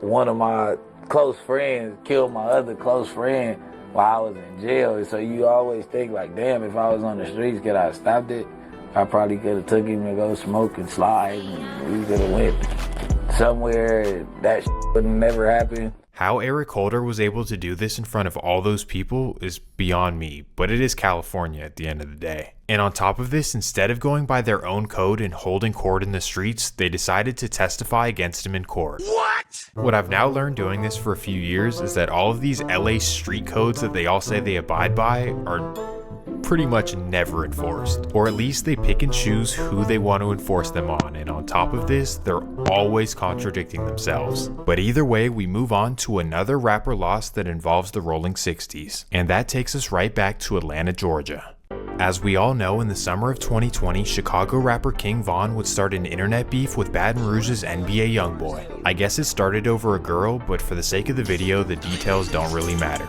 one of my close friends killed my other close friend while I was in jail. So you always think like, damn, if I was on the streets, could I have stopped it? I probably could have took him to go smoke and slide, and we could have went somewhere that would never happen.
How Eric Holder was able to do this in front of all those people is beyond me, but it is California at the end of the day. And on top of this, instead of going by their own code and holding court in the streets, they decided to testify against him in court. What? What I've now learned doing this for a few years is that all of these LA street codes that they all say they abide by are pretty much never enforced, or at least they pick and choose who they want to enforce them on, and on top of this, they're always contradicting themselves. But either way, we move on to another rapper loss that involves the Rolling 60s, and that takes us right back to Atlanta, Georgia. As we all know, in the summer of 2020, Chicago rapper King Von would start an internet beef with Baton Rouge's NBA Youngboy. I guess it started over a girl, but for the sake of the video, the details don't really matter.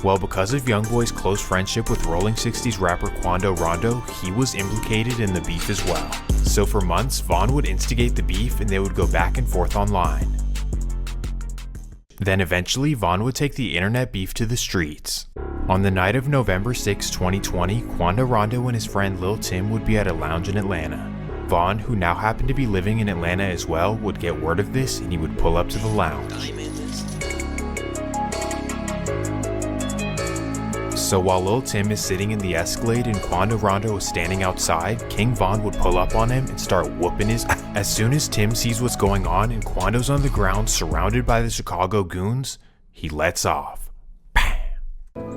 Well, because of Youngboy's close friendship with Rolling 60s rapper Quando Rondo, he was implicated in the beef as well. So for months, Von would instigate the beef and they would go back and forth online. Then eventually, Von would take the internet beef to the streets. On the night of November 6, 2020, Quando Rondo and his friend Lil Tim would be at a lounge in Atlanta. Von, who now happened to be living in Atlanta as well, would get word of this and he would pull up to the lounge. So while Lil Tim is sitting in the Escalade and Quando Rondo is standing outside, King Von would pull up on him and start whooping his ass. As soon as Tim sees what's going on and Quando's on the ground surrounded by the Chicago goons, he lets off.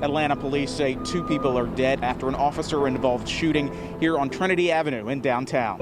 Atlanta police say 2 people are dead after an officer-involved shooting here on Trinity Avenue in downtown.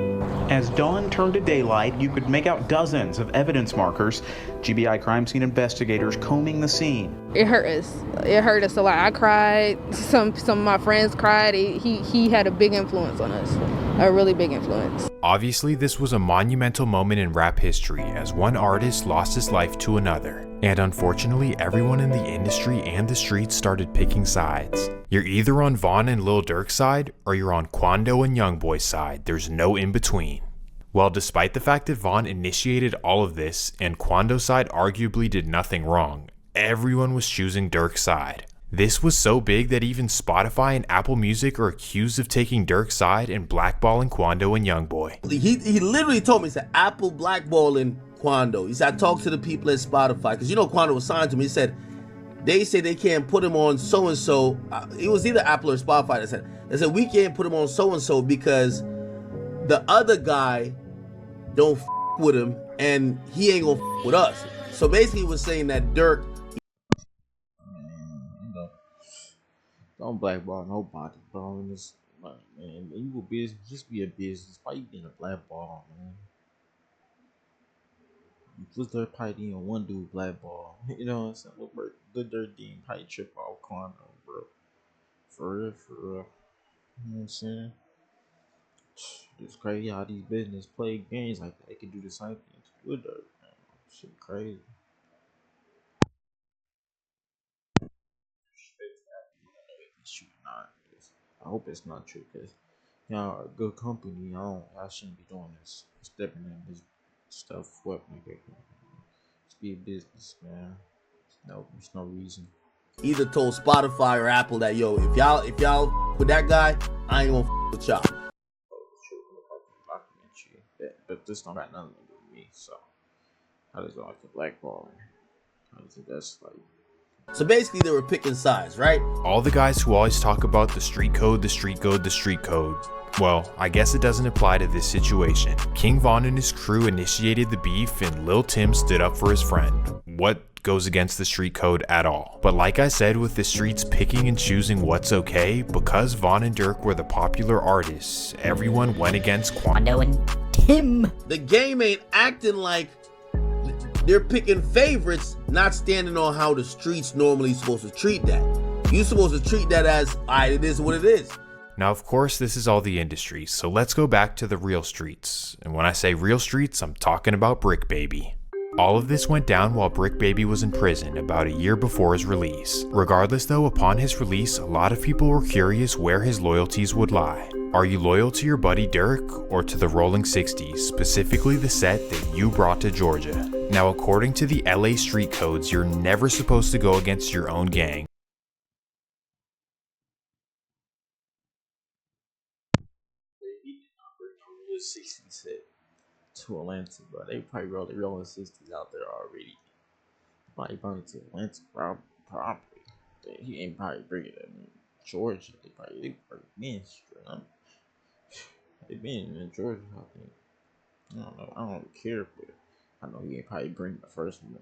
As dawn turned to daylight, you could make out dozens of evidence markers. GBI crime scene investigators combing the scene.
It hurt us. It hurt us a lot. I cried. Some of my friends cried. He had a big influence on us, a really big influence.
Obviously, this was a monumental moment in rap history as one artist lost his life to another. And unfortunately, everyone in the industry and the streets started picking sides. You're either on Von and Lil Durk's side, or you're on Quando and Youngboy's side. There's no in between. Well, despite the fact that Von initiated all of this, and Quando's side arguably did nothing wrong, everyone was choosing Durk's side. This was so big that even Spotify and Apple Music are accused of taking Durk's side and blackballing Quando and Youngboy.
He literally told me, he said, Apple blackballing Quando. He said, I talked to the people at Spotify, because you know Quando was signed to me. He said, they say they can't put him on so-and-so. It was either Apple or Spotify that said, we can't put him on so-and-so because the other guy don't f with him and he ain't gonna f with us. So basically he was saying that Durk,
don't blackball nobody, bro. It's, man, you a business, just be a business. Why you being a blackball, man? You put their party on one dude blackball. You know what I'm saying? Look, good dirt team probably trip off Quando, bro. For real, for real. You know what I'm saying? It's crazy how these business play games like that. They can do the same thing to good dirt, man. Shit crazy. I hope it's not true, because y'all are a good company. I shouldn't be doing this. Stepping in this stuff. What, nigga? Just be a business, man. No, there's no reason.
either told Spotify or Apple that, yo, if y'all with that guy, I ain't gonna with y'all.
But this don't got nothing to do with me, so how does it like a blackball? How does it that's like?
So basically they were picking sides, right?
All the guys who always talk about the street code, the street code, the street code. Well, I guess it doesn't apply to this situation. King Von and his crew initiated the beef and Lil Tim stood up for his friend. What goes against the street code at all? But like I said, with the streets picking and choosing what's okay, because Von and Durk were the popular artists, everyone went against Quando and
Tim. The game ain't acting like they're picking favorites, not standing on how the streets normally supposed to treat that. You're supposed to treat that as, alright, it is what it is.
Now, of course, this is all the industry, so let's go back to the real streets. And when I say real streets, I'm talking about Bricc Baby. All of this went down while Bricc Baby was in prison about a year before his release. Regardless though, upon his release, a lot of people were curious where his loyalties would lie. Are you loyal to your buddy Durk or to the Rolling 60s, specifically the set that you brought to Georgia? Now, according to the LA street codes, you're never supposed to go against your own gang.
To Atlanta, bro. They probably rolling 60s out there already. Probably bring it to Atlanta, probably. But he ain't probably bringing it in Georgia. They probably been straight. They been in Georgia, I think. I don't know. I don't really care, but I know he ain't probably bring the first one.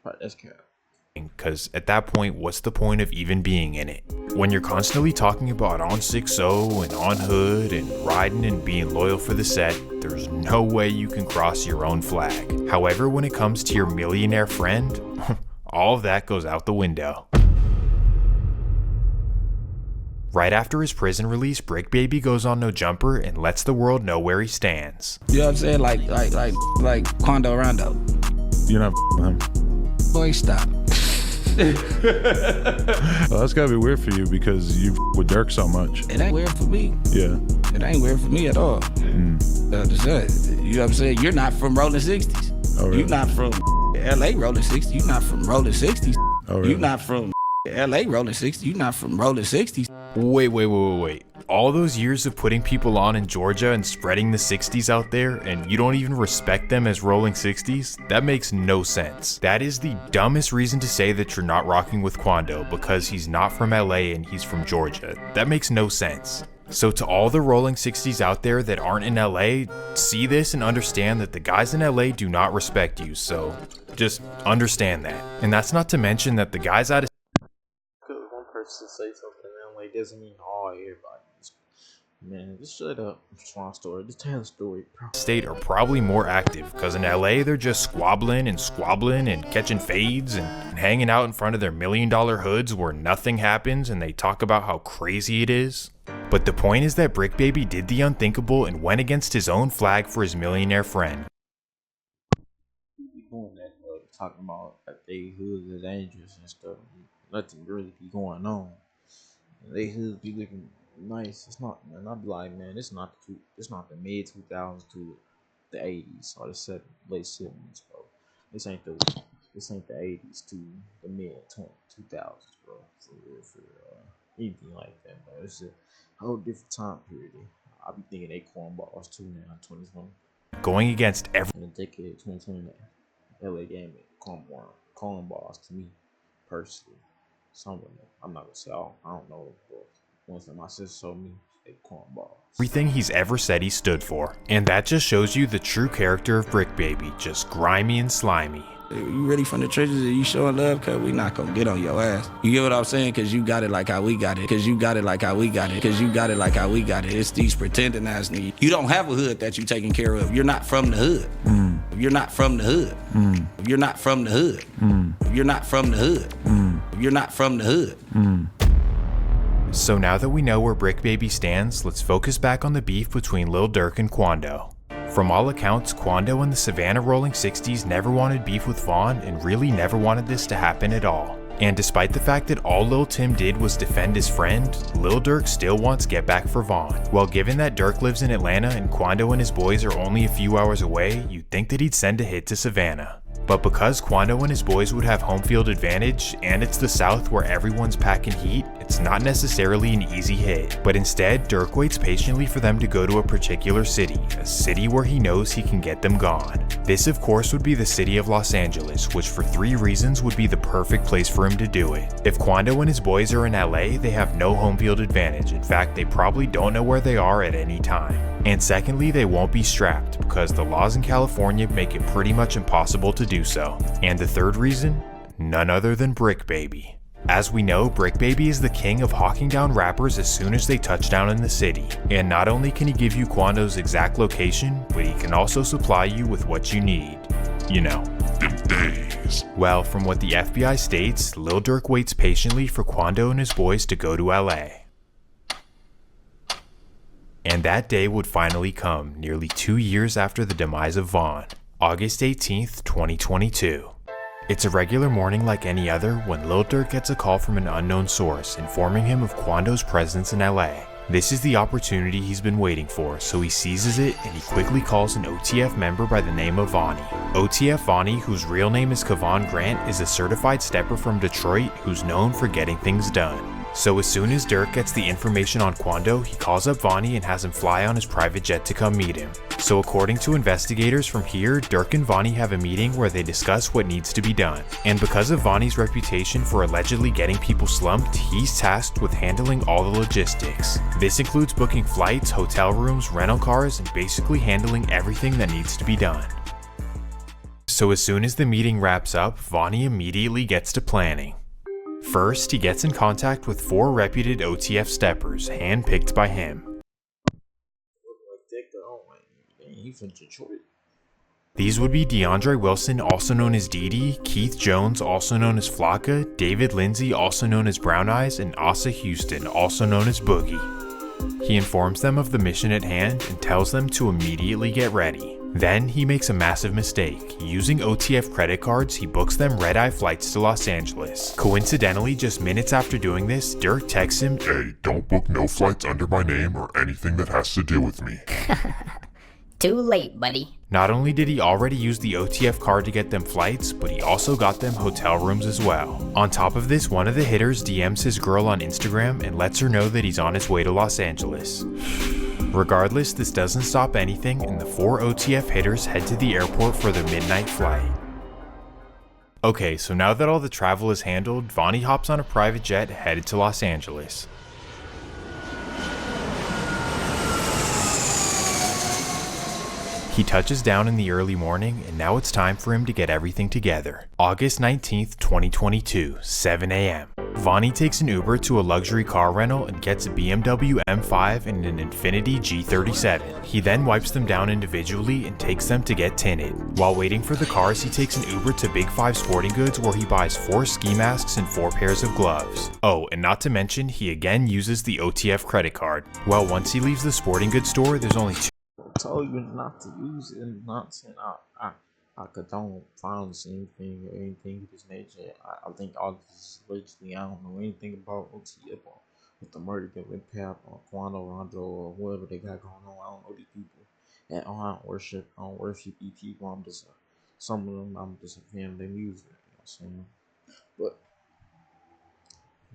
Probably that's cap.
Because at that point, what's the point of even being in it? When you're constantly talking about on 6-0 and on hood and riding and being loyal for the set, there's no way you can cross your own flag. However, when it comes to your millionaire friend, all of that goes out the window. Right after his prison release, Bricc Baby goes on No Jumper and lets the world know where he stands.
You know what I'm saying? Like Quando, Rondo.
You're not him.
Boy, stop.
Well, that's gotta be weird for you because you with Durk so much.
It ain't weird for me.
Yeah.
It ain't weird for me at all. You know what I'm saying? You're not from Rolling 60s.
Oh, really?
You're not from LA Rolling 60s. You're not from Rolling 60s.
Oh, really?
You're not from LA Rolling 60s. You're not from Rolling 60s.
Wait. All those years of putting people on in Georgia and spreading the 60s out there, and you don't even respect them as rolling 60s? That makes no sense. That is the dumbest reason to say that you're not rocking with Quando, because he's not from LA and he's from Georgia. That makes no sense. So to all the rolling 60s out there that aren't in LA, see this and understand that the guys in LA do not respect you, so just understand that. And that's not to mention that the guys out of
one person say something in LA doesn't mean all everybody. Man, just shut up. Swan story. Just tell the story, bro.
state are probably more active, because in LA they're just squabbling and catching fades and hanging out in front of their $1 million hoods where nothing happens and they talk about how crazy it is. But the point is that Bricc Baby did the unthinkable and went against his own flag for his millionaire friend.
Doing that, talking about that they hoods are dangerous and stuff. Nothing really be going on. They hoods be looking nice. It's not, man. I'd be like, man, it's not the mid 2000s to the 80s or the late 70s, bro. This ain't the 80s to the mid 2000s, bro. For anything like that, bro. It's a whole different time period. I be thinking they cornballs too now in 2020.
Going against every
in the decade of 2020, LA game cornballs to me personally. Some of them, I'm not gonna say all. I don't know, but once my sister told me, they cornballs.
Everything he's ever said he stood for. And that just shows you the true character of Bricc Baby, just grimy and slimy.
You really from the trenches and you showing love, cause we not gonna get on your ass. You get what I'm saying? Cause you got it like how we got it. Cause you got it like how we got it. Cause you got it like how we got it. It's these pretending ass niggas. You don't have a hood that you taking care of. You're not from the hood. You're not from the hood. You're not from the hood. You're not from the hood. You're not from the hood.
So now that we know where Bricc Baby stands, let's focus back on the beef between Lil Durk and Quando. From all accounts, Quando and the Savannah Rolling 60s never wanted beef with Vaughn and really never wanted this to happen at all. And despite the fact that all Lil Tim did was defend his friend, Lil Durk still wants get back for Vaughn. Well, given that Durk lives in Atlanta and Quando and his boys are only a few hours away, you'd think that he'd send a hit to Savannah. But because Quando and his boys would have home field advantage, and it's the South where everyone's packing heat, it's not necessarily an easy hit. But instead, Durk waits patiently for them to go to a particular city, a city where he knows he can get them gone. This of course would be the city of Los Angeles, which for 3 reasons would be the perfect place for him to do it. If Quando and his boys are in LA, they have no home field advantage. In fact, they probably don't know where they are at any time. And secondly, they won't be strapped, because the laws in California make it pretty much impossible to do so. And the third reason? None other than Bricc Baby. As we know, Bricc Baby is the king of hawking down rappers as soon as they touch down in the city. And not only can he give you Quando's exact location, but he can also supply you with what you need. You know,
in days.
Well, from what the FBI states, Lil Durk waits patiently for Quando and his boys to go to LA. And that day would finally come, nearly 2 years after the demise of Vaughn, August 18th, 2022. It's a regular morning like any other when Lil Durk gets a call from an unknown source informing him of Quando's presence in LA. This is the opportunity he's been waiting for, so he seizes it and he quickly calls an OTF member by the name of Vonnie. OTF Vonnie, whose real name is Kevon Grant, is a certified stepper from Detroit who's known for getting things done. So as soon as Durk gets the information on Quando, he calls up Vonnie and has him fly on his private jet to come meet him. So according to investigators from here, Durk and Vonnie have a meeting where they discuss what needs to be done. And because of Vonnie's reputation for allegedly getting people slumped, he's tasked with handling all the logistics. This includes booking flights, hotel rooms, rental cars, and basically handling everything that needs to be done. So as soon as the meeting wraps up, Vonnie immediately gets to planning. First, he gets in contact with 4 reputed OTF steppers, handpicked by him.
He's from Detroit.
These would be DeAndre Wilson, also known as Didi, Keith Jones, also known as Flocka, David Lindsay, also known as Brown Eyes, and Asa Houston, also known as Boogie. He informs them of the mission at hand and tells them to immediately get ready. Then he makes a massive mistake. Using OTF credit cards, he books them red-eye flights to Los Angeles. Coincidentally, just minutes after doing this, Durk texts him,
"Hey, don't book no flights under my name or anything that has to do with me."
Too late, buddy.
Not only did he already use the OTF card to get them flights, but he also got them hotel rooms as well. On top of this, one of the hitters DMs his girl on Instagram and lets her know that he's on his way to Los Angeles. Regardless, this doesn't stop anything, and the 4 OTF hitters head to the airport for their midnight flight. Okay, so now that all the travel is handled, Vonnie hops on a private jet headed to Los Angeles. He touches down in the early morning, and now it's time for him to get everything together. August 19th, 2022, 7 a.m. Vonnie takes an Uber to a luxury car rental and gets a BMW M5 and an Infiniti G37. He then wipes them down individually and takes them to get tinted. While waiting for the cars, he takes an Uber to Big 5 Sporting Goods where he buys 4 ski masks and 4 pairs of gloves. Oh, and not to mention, he again uses the OTF credit card. Well, once he leaves the sporting goods store, there's only 2.
I told you not to use it, and not saying I condone violence or anything of this nature. I think all this is allegedly, I don't know anything about OTF or with the murder that Lul Pab or Quando, Rondo, or whoever they got going on. I don't know these people at all. I don't worship these people. I'm just some of them. I'm just a fan of their music. You know what I'm saying? But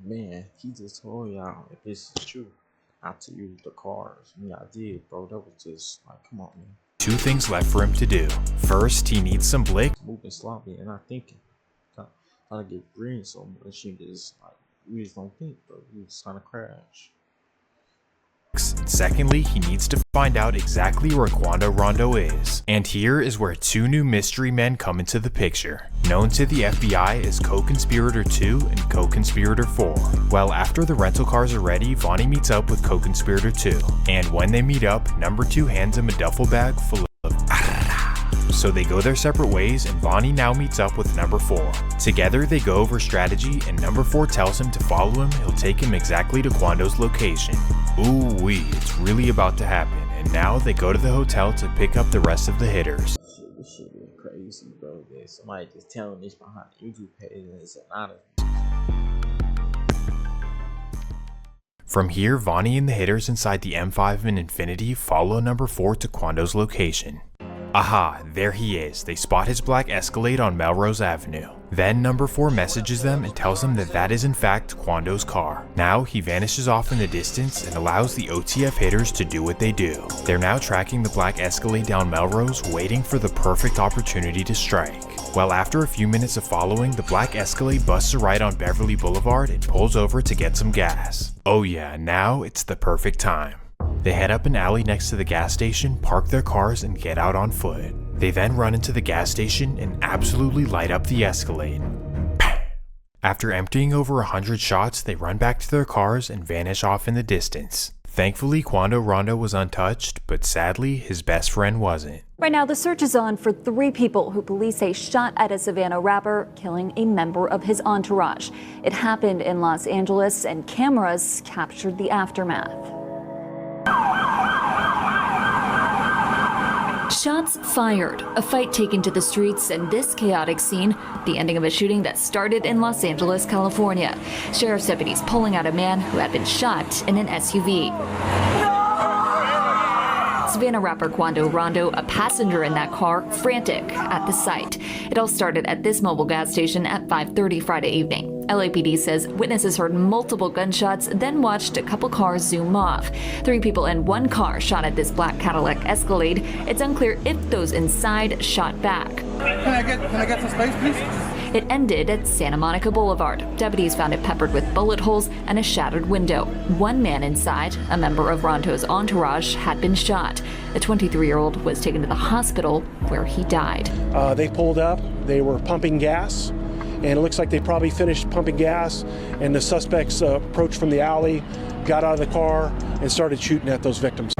man, he just told y'all if this is true, not to use the cars. I mean, I did, bro. That was just like, come on, man.
2 things left for him to do. First, he needs some blick.
Moving sloppy and not thinking. Trying to get green so much. She just like, we just don't think, bro. We just trying to crash.
Secondly, he needs to find out exactly where Quando Rondo is. And here is where 2 new mystery men come into the picture, known to the FBI as Co-Conspirator 2 and Co-Conspirator 4. Well, after the rental cars are ready, Vonnie meets up with Co-Conspirator 2. And when they meet up, number 2 hands him a duffel bag full of so they go their separate ways, and Vonnie now meets up with number 4. Together they go over strategy, and number 4 tells him to follow him. He'll take him exactly to Quando's location. Ooh-wee, it's really about to happen, and now they go to the hotel to pick up the rest of the hitters.
This shit is crazy, bro. There's somebody just telling this behind the YouTube page, and it's anonymous.
From here, Vonnie and the hitters inside the M5 and Infiniti follow number 4 to Quando's location. Aha, there he is. They spot his black Escalade on Melrose Avenue. Then number 4 messages them and tells them that that is in fact Quando's car. Now he vanishes off in the distance and allows the OTF hitters to do what they do. They're now tracking the black Escalade down Melrose, waiting for the perfect opportunity to strike. Well, after a few minutes of following, the black Escalade busts a right on Beverly Boulevard and pulls over to get some gas. Oh yeah, now it's the perfect time. They head up an alley next to the gas station, park their cars, and get out on foot. They then run into the gas station and absolutely light up the Escalade. After emptying over 100 shots, they run back to their cars and vanish off in the distance. Thankfully, Quando Rondo was untouched, but sadly, his best friend wasn't.
Right now, the search is on for 3 people who police say shot at a Savannah rapper, killing a member of his entourage. It happened in Los Angeles, and cameras captured the aftermath. Shots fired, a fight taken to the streets, and this chaotic scene, the ending of a shooting that started in Los Angeles, California. Sheriff's deputies pulling out a man who had been shot in an SUV. Savannah rapper Quando Rondo, a passenger in that car, frantic at the sight. It all started at this mobile gas station at 5:30 Friday evening. LAPD says witnesses heard multiple gunshots, then watched a couple cars zoom off. 3 people in one car shot at this black Cadillac Escalade. It's unclear if those inside shot back.
Can I get some space, please?
It ended at Santa Monica Boulevard. Deputies found it peppered with bullet holes and a shattered window. One man inside, a member of Rondo's entourage, had been shot. The 23-year-old was taken to the hospital where he died.
They pulled up, they were pumping gas, and it looks like they probably finished pumping gas, and the suspects approached from the alley, got out of the car, and started shooting at those victims.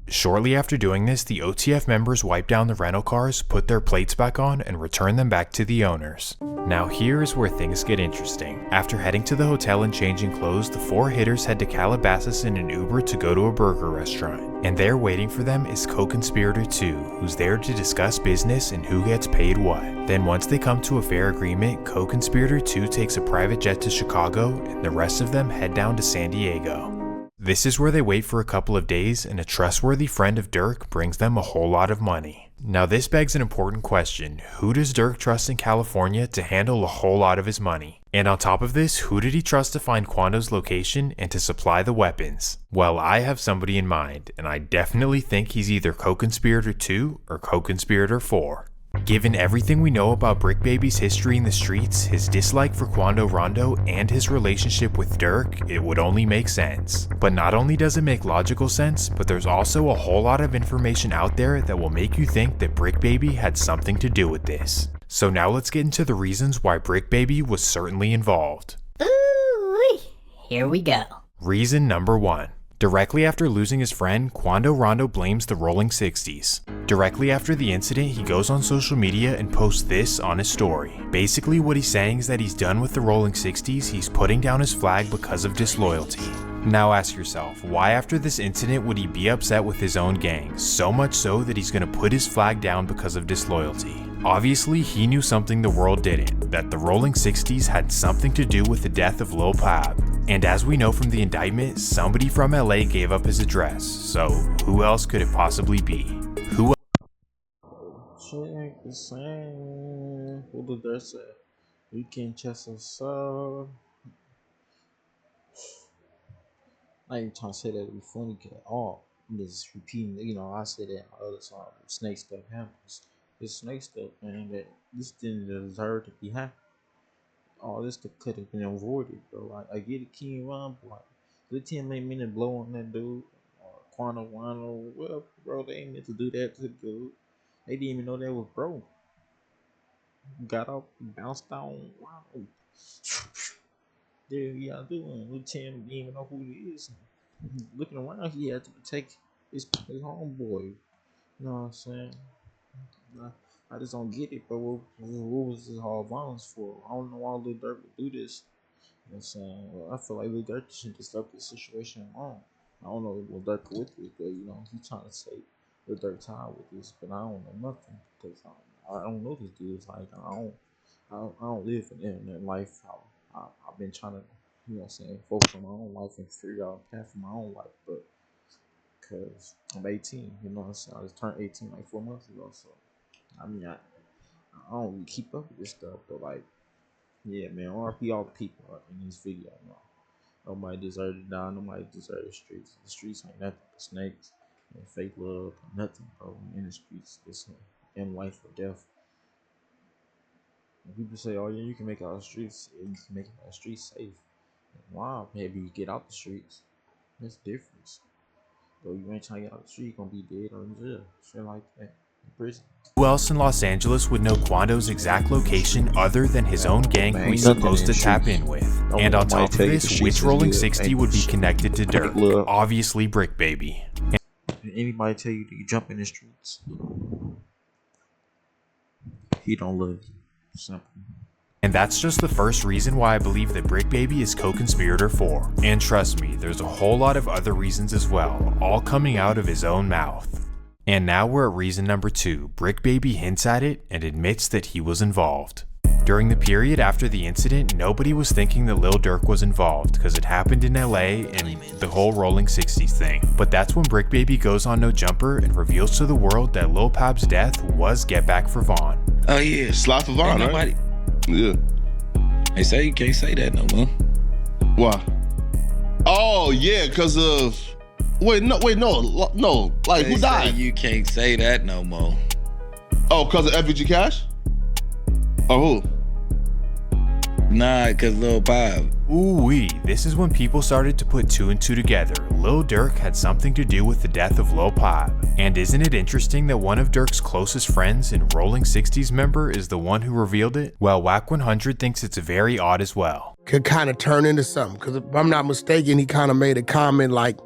Shortly after doing this, the OTF members wiped down the rental cars, put their plates back on, and returned them back to the owners. Now here's where things get interesting. After heading to the hotel and changing clothes, the 4 hitters head to Calabasas in an Uber to go to a burger restaurant. And there waiting for them is co-conspirator 2, who's there to discuss business and who gets paid what. Then once they come to a fair agreement, co-conspirator 2 takes a private jet to Chicago, and the rest of them head down to San Diego. This is where they wait for a couple of days, and a trustworthy friend of Durk brings them a whole lot of money. Now this begs an important question: who does Durk trust in California to handle a whole lot of his money? And on top of this, who did he trust to find Quando's location and to supply the weapons? Well, I have somebody in mind, and I definitely think he's either co-conspirator 2 or co-conspirator 4. Given everything we know about Bricc Baby's history in the streets, his dislike for Quando Rondo, and his relationship with Durk, it would only make sense. But not only does it make logical sense, but there's also a whole lot of information out there that will make you think that Bricc Baby had something to do with this. So now let's get into the reasons why Bricc Baby was certainly involved.
Ooh, here we go.
Reason number 1. Directly after losing his friend, Quando Rondo blames the Rolling 60s. Directly after the incident, he goes on social media and posts this on his story. Basically what he's saying is that he's done with the Rolling 60s, he's putting down his flag because of disloyalty. Now ask yourself, why after this incident would he be upset with his own gang? So much so that he's gonna put his flag down because of disloyalty. Obviously, he knew something the world didn't, that the Rolling 60s had something to do with the death of Lul Pab. And as we know from the indictment, somebody from LA gave up his address, so who else could it possibly be? Who
Shit ain't the same. Who did that say? We can chest us up. I ain't trying to say that to be funny at all. I'm just repeating, I said that in my other song. Snake stuff happens. This snake stuff, man, that this didn't deserve to be happening. All this could have been avoided, bro. Like, I get it, King Ron, but like, the 10 minute blow on that dude, or Quando, well, bro, they ain't meant to do that to the dude. They didn't even know that was bro. Got up, bounced down, wow. There y'all doing. Lieutenant didn't even know who he is. Looking around, he had to protect his homeboy. You know what I'm saying? I just don't get it, bro. What was this all violence for? I don't know why Lil Durk would do this. You know what I'm saying? Well, I feel like Lil Durk should just left this situation alone. I don't know what Lil Durk with it, but he's trying to say Lil Durk tied with this, but I don't know nothing because I don't know this dude. It's like I don't live in internet life. I've been trying to, focus on my own life and figure out a path for my own life, but because I'm 18, I just turned 18 like 4 months ago, so I mean, I don't really keep up with this stuff, but like, yeah, man, RP all the people in this video. Nobody deserved to die. Nobody deserved the streets. The streets ain't nothing but snakes and fake love. Nothing, bro. In the streets, it's in life or death. And people say, "Oh yeah, you can make it out of the streets. You can make it out of the streets safe." Wow, maybe you get out the streets. That's the difference. Though you ain't trying to get out the street, you gonna be dead or in jail. Shit like that. Prison.
Who else in Los Angeles would know Quando's exact location other than his own gang who he's supposed to tap in with? And on top of this, which Rolling 60 would be connected to Durk? Obviously Bricc Baby.
Anybody tell you to jump in the streets? He don't love you. Simple.
And that's just the first reason why I believe that Bricc Baby is co-conspirator 4. And trust me, there's a whole lot of other reasons as well, all coming out of his own mouth. And now we're at reason number 2. Bricc Baby hints at it and admits that he was involved. During the period after the incident, nobody was thinking that Lil Durk was involved because it happened in LA and the whole Rolling 60s thing. But that's when Bricc Baby goes on No Jumper and reveals to the world that Lul Pab's death was get back for Vaughn.
Oh yeah, slide for Vaughn, right? Yeah.
They say you can't say that no more.
Why? Oh yeah, because of no. Like
They
who died?
say you can't say that no more.
Oh, because of FBG Cash? Or who?
Nah, because Lul Pab.
Ooh-wee, this is when people started to put 2 and 2 together. Lil Durk had something to do with the death of Lul Pab. And isn't it interesting that one of Durk's closest friends and Rolling 60s member is the one who revealed it? Well, Wack 100 thinks it's very odd as well.
Could kind of turn into something, because if I'm not mistaken, he kind of made a comment like,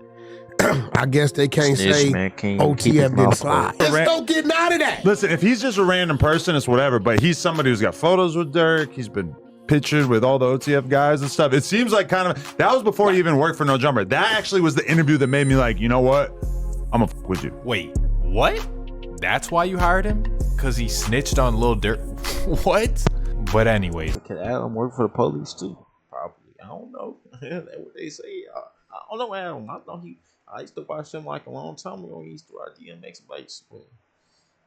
I guess they can't say OTF didn't slide. There's no getting out of that.
Listen, if he's just a random person, it's whatever, but he's somebody who's got photos with Durk. He's been pictured with all the OTF guys and stuff. It seems like kind of, that was before he even worked for No Jumper. That actually was the interview that made me like, you know what? I'm gonna fuck with you.
Wait, what? That's why you hired him? Cause he snitched on Lil Durk? What? But anyway.
Could Adam work for the police too? Probably. I don't know. That's what they say. I don't know Adam. I used to watch him like a long time ago. He used to ride DMX bikes, but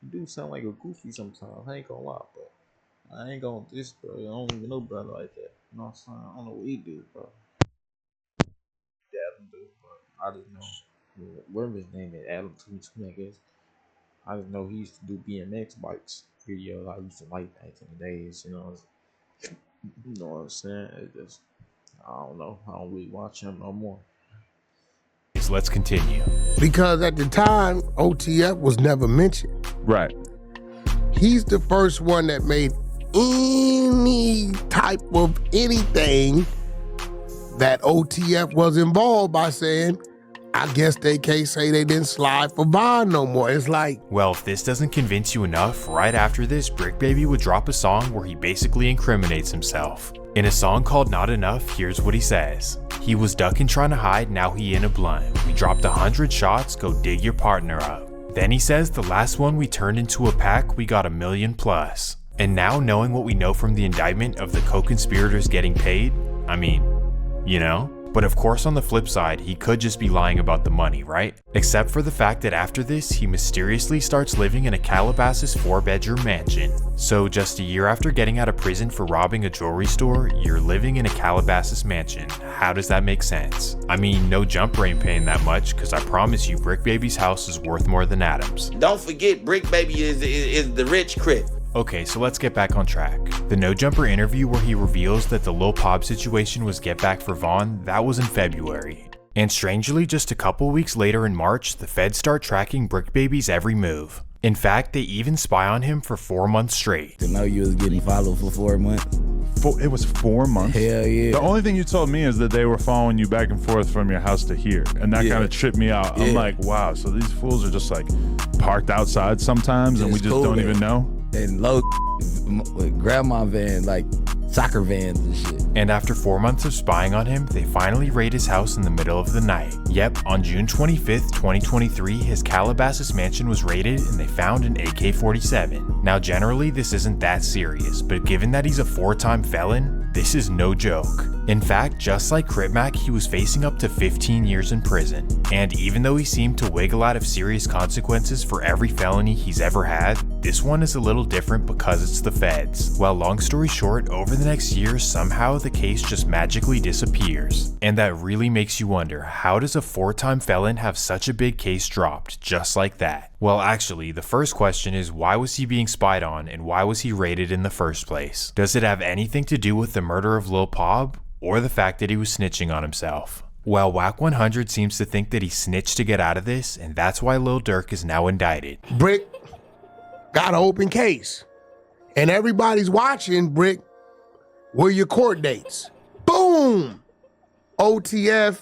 he do sound like a goofy sometimes. I ain't gonna lie, but I ain't gonna diss, bro. I don't even know brother like that. You know what I'm saying? I don't know what he do, bro. Adam do, but I just know whatever his name is, Adam 22, I guess. I just know he used to do BMX bikes videos. I used to like back in the days, you know. You know what I'm saying? It just, I don't know. I don't really watch him no more.
Let's continue.
Because at the time, OTF was never mentioned.
Right.
He's the first one that made any type of anything that OTF was involved by saying, I guess they can't say they didn't slide for Vaughn no more. It's like,
well, if this doesn't convince you enough, right after this, Bricc Baby would drop a song where he basically incriminates himself. In a song called Not Enough, here's what he says. He was ducking trying to hide, now he in a blunt. We dropped 100 shots, go dig your partner up. Then he says the last one we turned into a pack, we got 1 million plus. And now knowing what we know from the indictment of the co-conspirators getting paid, I mean, you know? But of course on the flip side, he could just be lying about the money, right? Except for the fact that after this, he mysteriously starts living in a Calabasas 4-bedroom mansion. So just a year after getting out of prison for robbing a jewelry store, you're living in a Calabasas mansion. How does that make sense? I mean, No Jumper ain't paying that much, cause I promise you Bricc Baby's house is worth more than Adam's.
Don't forget, Bricc Baby is the rich crip.
Okay, so let's get back on track. The No Jumper interview where he reveals that the Lul Pab situation was get back for Vaughn, that was in February. And strangely, just a couple weeks later in March, the feds start tracking Bricc Baby's every move. In fact, they even spy on him for 4 months straight.
To know you was getting followed for 4 months.
It was 4 months?
Hell yeah.
The only thing you told me is that they were following you back and forth from your house to here. And that kind of tripped me out. I'm like, wow, so these fools are just like parked outside sometimes and we just don't even know?
And low with grandma van, like soccer vans and shit.
And after 4 months of spying on him, they finally raid his house in the middle of the night. Yep, on June 25th, 2023, his Calabasas mansion was raided and they found an AK-47. Now generally this isn't that serious, but given that he's a 4-time felon, this is no joke. In fact, just like Crip Mac, he was facing up to 15 years in prison. And even though he seemed to wiggle out of serious consequences for every felony he's ever had, this one is a little different because it's the feds. Well, long story short, over the next year, somehow the case just magically disappears. And that really makes you wonder, how does a 4-time felon have such a big case dropped, just like that? Well, actually, the first question is, why was he being spied on and why was he raided in the first place? Does it have anything to do with the murder of Lul Pab, or the fact that he was snitching on himself? Well, Wack 100 seems to think that he snitched to get out of this, and that's why Lil Durk is now indicted.
Bricc, got an open case. And everybody's watching, Bricc, where your court dates. Boom! OTF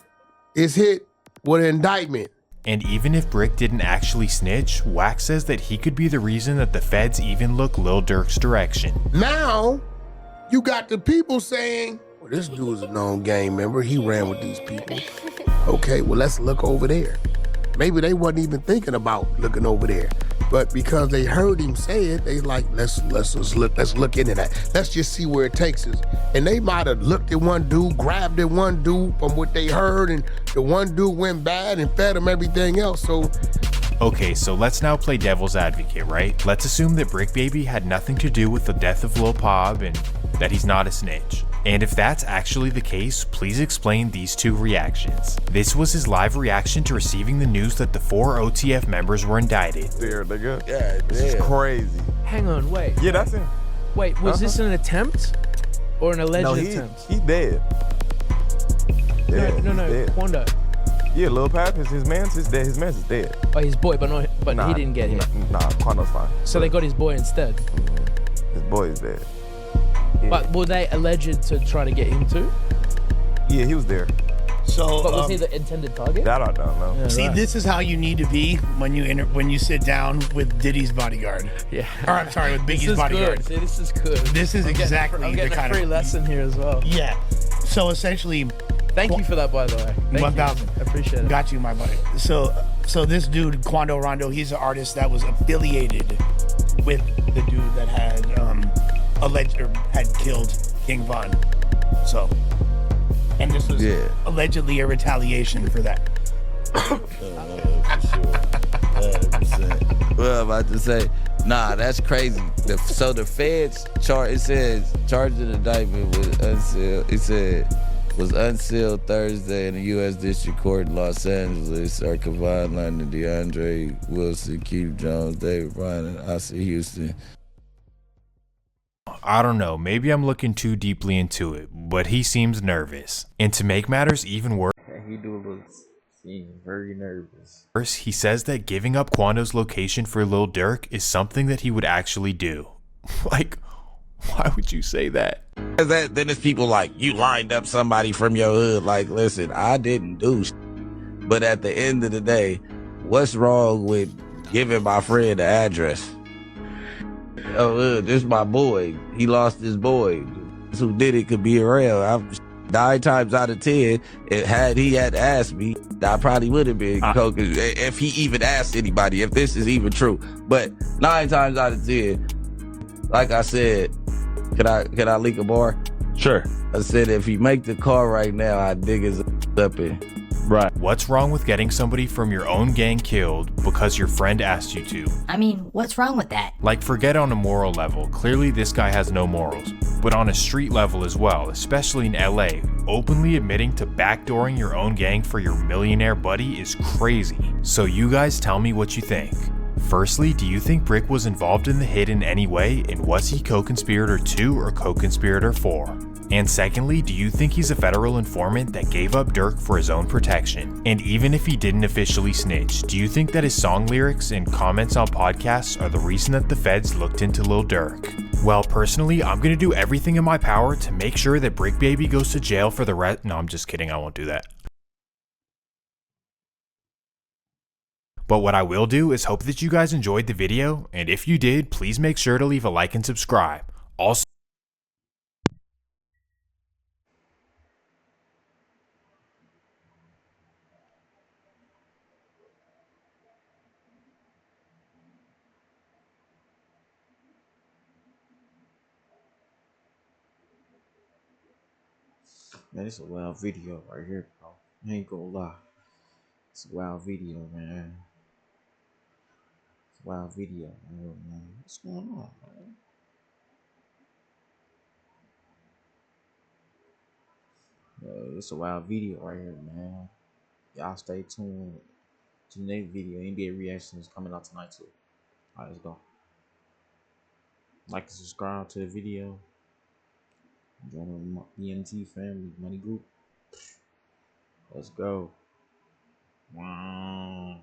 is hit with an indictment.
And even if Bricc didn't actually snitch, Wax says that he could be the reason that the feds even look Lil Durk's direction.
Now, you got the people saying, well, this dude's a known gang member. He ran with these people. Okay, well, let's look over there. Maybe they wasn't even thinking about looking over there. But because they heard him say it, they like, let's look into that. Let's just see where it takes us. And they might have looked at one dude, grabbed at one dude from what they heard, and the one dude went bad and fed him everything else. So
okay, so let's now play devil's advocate, right? Let's assume that Bricc Baby had nothing to do with the death of Lul Pab and that he's not a snitch. And if that's actually the case, please explain these two reactions. This was his live reaction to receiving the news that the 4 OTF members were indicted.
There, nigga.
Yeah,
this is crazy.
Hang on, wait.
Yeah, that's him.
Wait, was this an attempt or an alleged attempt?
He dead. Yeah,
no, Quando.
Yeah, Lul Pab, his man's is dead. His man's is dead.
Oh, his boy, but he didn't get him.
Nah, Quando's fine.
So they got his boy instead.
His boy is dead. Yeah.
But were they alleged to try to get him too?
Yeah, he was there.
So,
but was he the intended target?
That I don't know.
Yeah, see, this is how you need to be when you sit down with Diddy's bodyguard.
Yeah.
Or I'm sorry, with Biggie's bodyguard.
Good. See, this is good.
This is exactly
I'm getting
the kind
a free lesson here as well.
Yeah. So essentially,
thank you for that, by the way.
1,000.
I appreciate it.
Got you, my buddy. So this dude, Quando Rondo, he's an artist that was affiliated with the dude that had alleged or had killed King Von. So, and this was allegedly a retaliation for that.
Well, I'm about to say, nah, that's crazy. So the feds charged an indictment with unsealed. It said was unsealed Thursday in the U.S. District Court in Los Angeles. Are Kevon London, DeAndre Wilson, Keith Jones, David Bryan, and Ossie Houston.
I don't know, maybe I'm looking too deeply into it, but he seems nervous. And to make matters even worse,
he seems very nervous.
He says that giving up Quando's location for Lil Durk is something that he would actually do. Like, why would you say that?
Then there's people like, you lined up somebody from your hood. Like, listen, I didn't do shit. But at the end of the day, what's wrong with giving my friend the address? Oh, this is my boy. He lost his boy. Who did it could be around. 9 times out of 10, had he asked me, I probably would have been coking if he even asked anybody, if this is even true. But 9 times out of 10, like I said, can I leak a bar?
Sure.
I said if he make the call right now, I dig his up in.
Right. What's wrong with getting somebody from your own gang killed because your friend asked you to?
I mean, what's wrong with that?
Like, forget on a moral level. Clearly this guy has no morals. But on a street level as well, especially in LA, openly admitting to backdooring your own gang for your millionaire buddy is crazy. So you guys tell me what you think. Firstly, do you think Bricc was involved in the hit in any way, and was he co-conspirator 2 or co-conspirator 4? And secondly, do you think he's a federal informant that gave up Durk for his own protection? And even if he didn't officially snitch, do you think that his song lyrics and comments on podcasts are the reason that the feds looked into Lil Durk? Well, personally, I'm gonna do everything in my power to make sure that Bricc Baby goes to jail for the rest. No, I'm just kidding, I won't do that. But what I will do is hope that you guys enjoyed the video, and if you did, please make sure to leave a like and subscribe. Also,
Man, it's a wild video right here, bro. I ain't gonna lie. It's a wild video, man. It's a wild video, man. What's going on, man? It's a wild video right here, man. Y'all stay tuned to the next video. NBA reaction is coming out tonight too. Alright, let's go. Like and subscribe to the video. Join the BMT family money group. Let's go. Wow.